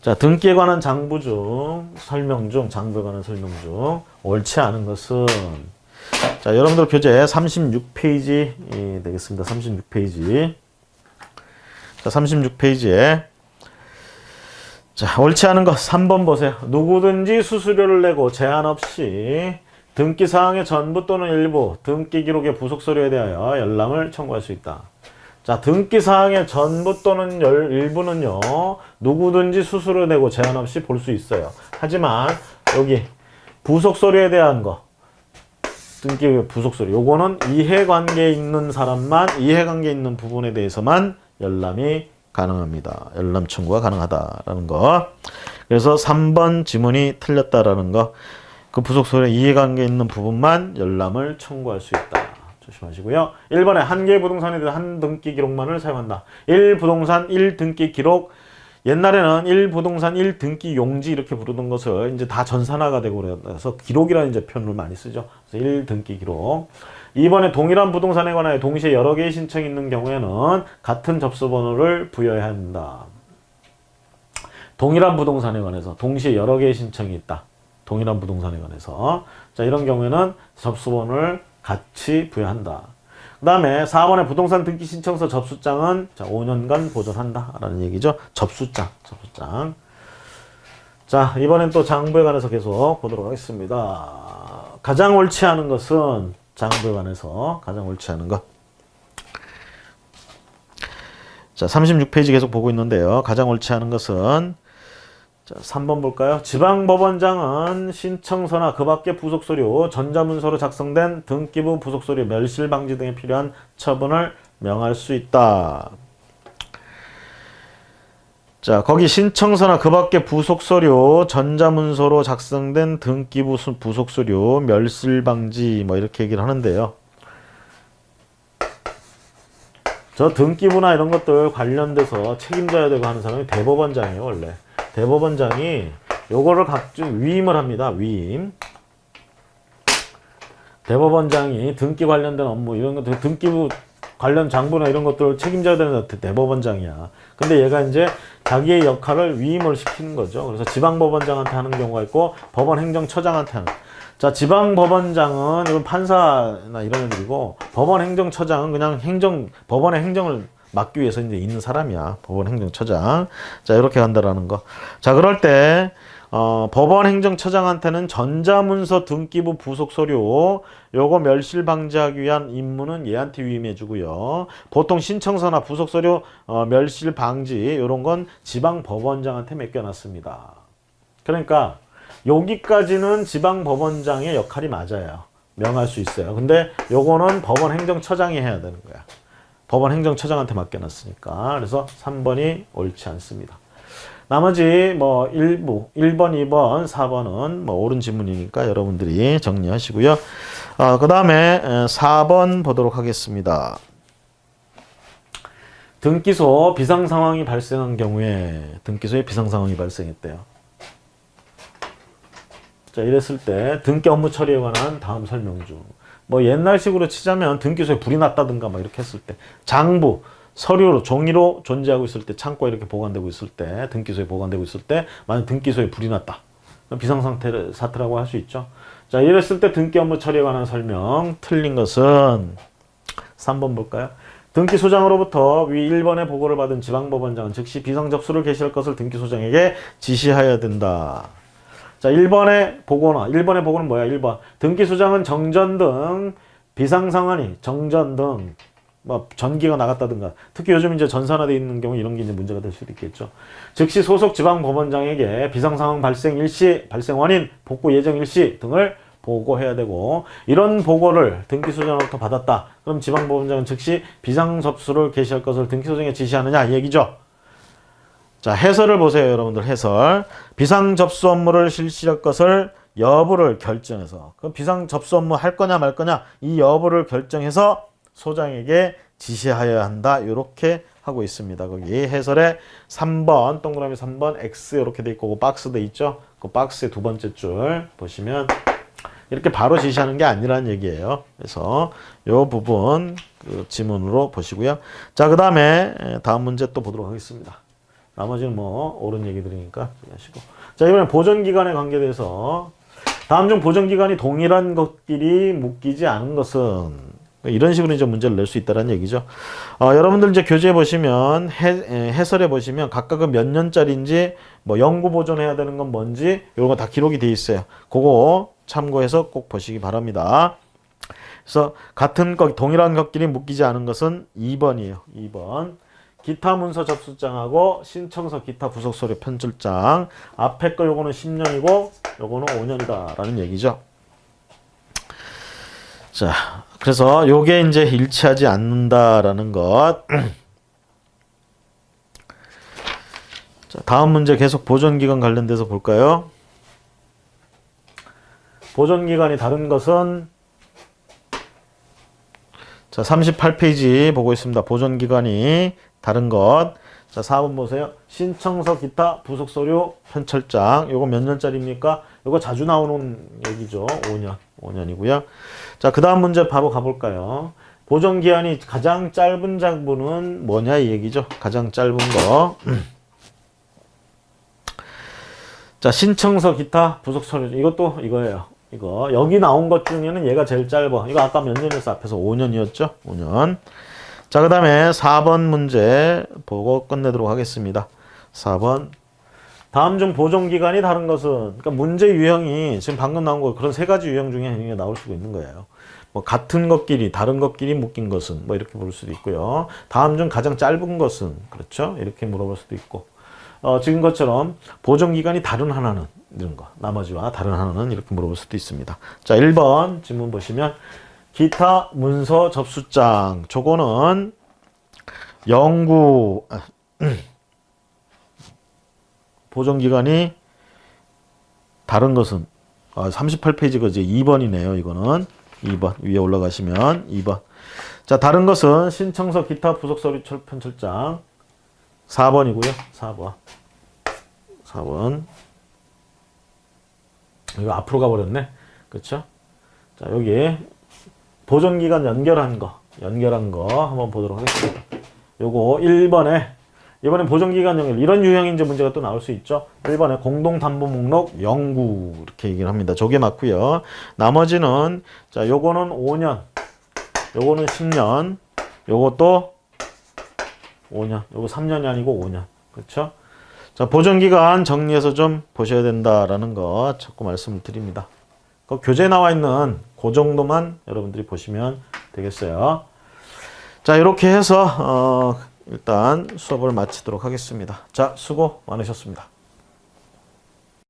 자, 등기에 관한 장부 중 장부에 관한 설명 중 옳지 않은 것은 자, 여러분들 교재 36페이지 되겠습니다. 36페이지. 자, 36페이지에 자, 옳지 않은 것 3번 보세요. 누구든지 수수료를 내고 제한 없이 등기 사항의 전부 또는 일부 등기 기록의 부속 서류에 대하여 열람을 청구할 수 있다. 자, 등기 사항의 전부 또는 일부는요. 누구든지 수수료 내고 제한 없이 볼 수 있어요. 하지만 여기 부속 서류에 대한 거 등기 부속 서류. 요거는 이해관계에 있는 사람만 이해관계에 있는 부분에 대해서만 열람이 가능합니다. 열람 청구가 가능하다라는 거. 그래서 3번 지문이 틀렸다라는 거. 그 부속 서류에 이해관계에 있는 부분만 열람을 청구할 수 있다. 조심하시고요. 1번에 한 개의 부동산에 대한 한 등기 기록만을 사용한다. 1부동산 1등기 기록. 옛날에는 1부동산 1등기 용지 이렇게 부르던 것을 이제 다 전산화가 되고 그래서 기록이라는 이제 표현을 많이 쓰죠. 그래서 1등기 기록. 2번에 동일한 부동산에 관하여 동시에 여러 개의 신청이 있는 경우에는 같은 접수번호를 부여해야 한다. 동일한 부동산에 관해서 동시에 여러 개의 신청이 있다. 동일한 부동산에 관해서. 자, 이런 경우에는 접수번호를 같이 부여한다. 그 다음에 4번의 부동산 등기 신청서 접수장은 자, 5년간 보존한다 라는 얘기죠. 접수장. 자, 이번엔 또 장부에 관해서 계속 보도록 하겠습니다. 가장 옳지 않은 것은 장부에 관해서 가장 옳지 않은 것. 자, 36페이지 계속 보고 있는데요. 가장 옳지 않은 것은 자, 3번 볼까요? 지방법원장은 신청서나 그 밖의 부속서류, 전자문서로 작성된 등기부 부속서류, 멸실방지 등에 필요한 처분을 명할 수 있다. 자, 거기 신청서나 그 밖의 부속서류, 전자문서로 작성된 등기부 부속서류, 멸실방지 뭐 이렇게 얘기를 하는데요. 저 등기부나 이런 것들 관련돼서 책임져야 되고 하는 사람이 대법원장이에요, 원래. 대법원장이 요거를 각종 위임을 합니다. 위임. 대법원장이 등기 관련된 업무 이런 것들 등기부 관련 장부나 이런 것들을 책임져야 되는 대법원장이야. 근데 얘가 이제 자기의 역할을 위임을 시키는 거죠. 그래서 지방법원장한테 하는 경우가 있고 법원 행정처장한테 하는. 자, 지방법원장은 이건 판사나 이런 애들이고 법원 행정처장은 그냥 법원의 행정을 맡기 위해서 이제 있는 사람이야. 법원 행정처장. 자, 이렇게 간다라는 거. 자, 그럴 때 법원 행정처장한테는 전자문서 등기부 부속 서류 요거 멸실 방지하기 위한 임무는 얘한테 위임해 주고요. 보통 신청서나 부속 서류 멸실 방지 요런 건 지방 법원장한테 맡겨 놨습니다. 그러니까 여기까지는 지방 법원장의 역할이 맞아요. 명할 수 있어요. 근데 요거는 법원 행정처장이 해야 되는 거야. 법원 행정처장한테 맡겨놨으니까. 그래서 3번이 옳지 않습니다. 나머지 뭐 1번, 2번, 4번은 뭐 옳은 지문이니까 여러분들이 정리하시고요. 그 다음에 4번 보도록 하겠습니다. 등기소 비상상황이 발생한 경우에 등기소에 비상상황이 발생했대요. 자, 이랬을 때 등기 업무 처리에 관한 다음 설명 중 뭐 옛날식으로 치자면 등기소에 불이 났다든가 막 이렇게 했을 때 장부, 서류로 종이로 존재하고 있을 때 창고에 이렇게 보관되고 있을 때 등기소에 보관되고 있을 때 만약 등기소에 불이 났다. 비상상태 사태라고 할 수 있죠. 자, 이랬을 때 등기 업무 처리에 관한 설명 틀린 것은 3번 볼까요? 등기소장으로부터 위 1번의 보고를 받은 지방법원장은 즉시 비상접수를 개시할 것을 등기소장에게 지시하여야 된다. 자, 1번의 보고는 뭐야? 1번. 등기소장은 정전 등 비상상황이 정전 등 뭐 전기가 나갔다든가, 특히 요즘 이제 전산화되어 있는 경우 이런 게 이제 문제가 될 수도 있겠죠. 즉시 소속 지방법원장에게 비상상황 발생 일시, 발생 원인, 복구 예정 일시 등을 보고해야 되고, 이런 보고를 등기소장으로부터 받았다. 그럼 지방법원장은 즉시 비상접수를 개시할 것을 등기소장에 지시하느냐 이 얘기죠. 자, 해설을 보세요, 여러분들. 해설. 비상접수 업무를 실시할 것을 여부를 결정해서, 그럼 비상접수 업무 할 거냐 말 거냐 이 여부를 결정해서 소장에게 지시하여야 한다. 이렇게 하고 있습니다. 거기 해설에 3번 동그라미 3번 X 이렇게 돼 있고, 그 박스 돼 있죠. 그 박스의 두 번째 줄 보시면 이렇게 바로 지시하는 게 아니라는 얘기예요. 그래서 이 부분 그 지문으로 보시고요. 자, 그 다음에 다음 문제 또 보도록 하겠습니다. 나머지는 뭐 옳은 얘기들이니까 하시고. 자, 이번엔 보존기간에 관계돼서 다음 중 보존기간이 동일한 것끼리 묶이지 않은 것은, 이런 식으로 이제 문제를 낼 수 있다는 얘기죠. 여러분들 이제 교재에 보시면 해설에 보시면 각각은 몇 년짜리인지, 뭐 연구 보존해야 되는 건 뭔지 이런 거 다 기록이 돼 있어요. 그거 참고해서 꼭 보시기 바랍니다. 그래서 같은 것, 동일한 것끼리 묶이지 않은 것은 2번이에요. 2번. 기타 문서 접수장하고 신청서 기타 부속 서류 편출장. 앞에 거 요거는 10년이고 요거는 5년이다 라는 얘기죠. 자, 그래서 요게 이제 일치하지 않는다라는 것. 자, 다음 문제 계속 보존기간 관련돼서 볼까요? 보존기간이 다른 것은, 자, 38페이지 보고 있습니다. 보존기간이 다른 것. 자, 4번 보세요. 신청서 기타 부속서류 편철장. 요거 몇 년짜리입니까? 요거 자주 나오는 얘기죠. 5년이고요. 자, 그 다음 문제 바로 가볼까요? 보존기한이 가장 짧은 장부는 뭐냐 이 얘기죠. 가장 짧은 거. 자, 신청서 기타 부속서류. 이것도 이거예요. 이거 여기 나온 것 중에는 얘가 제일 짧아. 이거 아까 몇 년이었어? 앞에서 5년이었죠. 5년. 자, 그 다음에 4번 문제 보고 끝내도록 하겠습니다. 4번. 다음 중 보존기간이 다른 것은, 그러니까 문제 유형이 지금 방금 나온 거 그런 세 가지 유형 중에 하나가 나올 수가 있는 거예요. 뭐 같은 것끼리 다른 것끼리 묶인 것은 뭐 이렇게 볼 수도 있고요. 다음 중 가장 짧은 것은, 그렇죠? 이렇게 물어볼 수도 있고, 지금 것처럼 보존기간이 다른 하나는, 이런 거 나머지와 다른 하나는 이렇게 물어볼 수도 있습니다. 자, 1번 질문 보시면 기타 문서 접수장. 저거는 연구 보존기간이 다른 것은, 38페이지가 이제 2번이네요. 이거는 2번 위에 올라가시면 2번. 자, 다른 것은 신청서 기타 부속서류 편철장. 4번이고요. 4번. 이거 앞으로 가버렸네. 그렇죠? 자, 여기 보존기간 연결한 거 한번 보도록 하겠습니다. 요거 1번에, 이번엔 보존기간 연결, 이런 유형의 이제 문제가 또 나올 수 있죠. 1번에 공동담보 목록 연구 이렇게 얘기를 합니다. 저게 맞고요. 나머지는, 자, 요거는 5년, 요거는 10년, 요것도 5년, 요거 3년이 아니고 5년. 그렇죠? 자, 보존기간 정리해서 좀 보셔야 된다라는 거 자꾸 말씀을 드립니다. 그 교재에 나와 있는 그 정도만 여러분들이 보시면 되겠어요. 자, 이렇게 해서 일단 수업을 마치도록 하겠습니다. 자, 수고 많으셨습니다.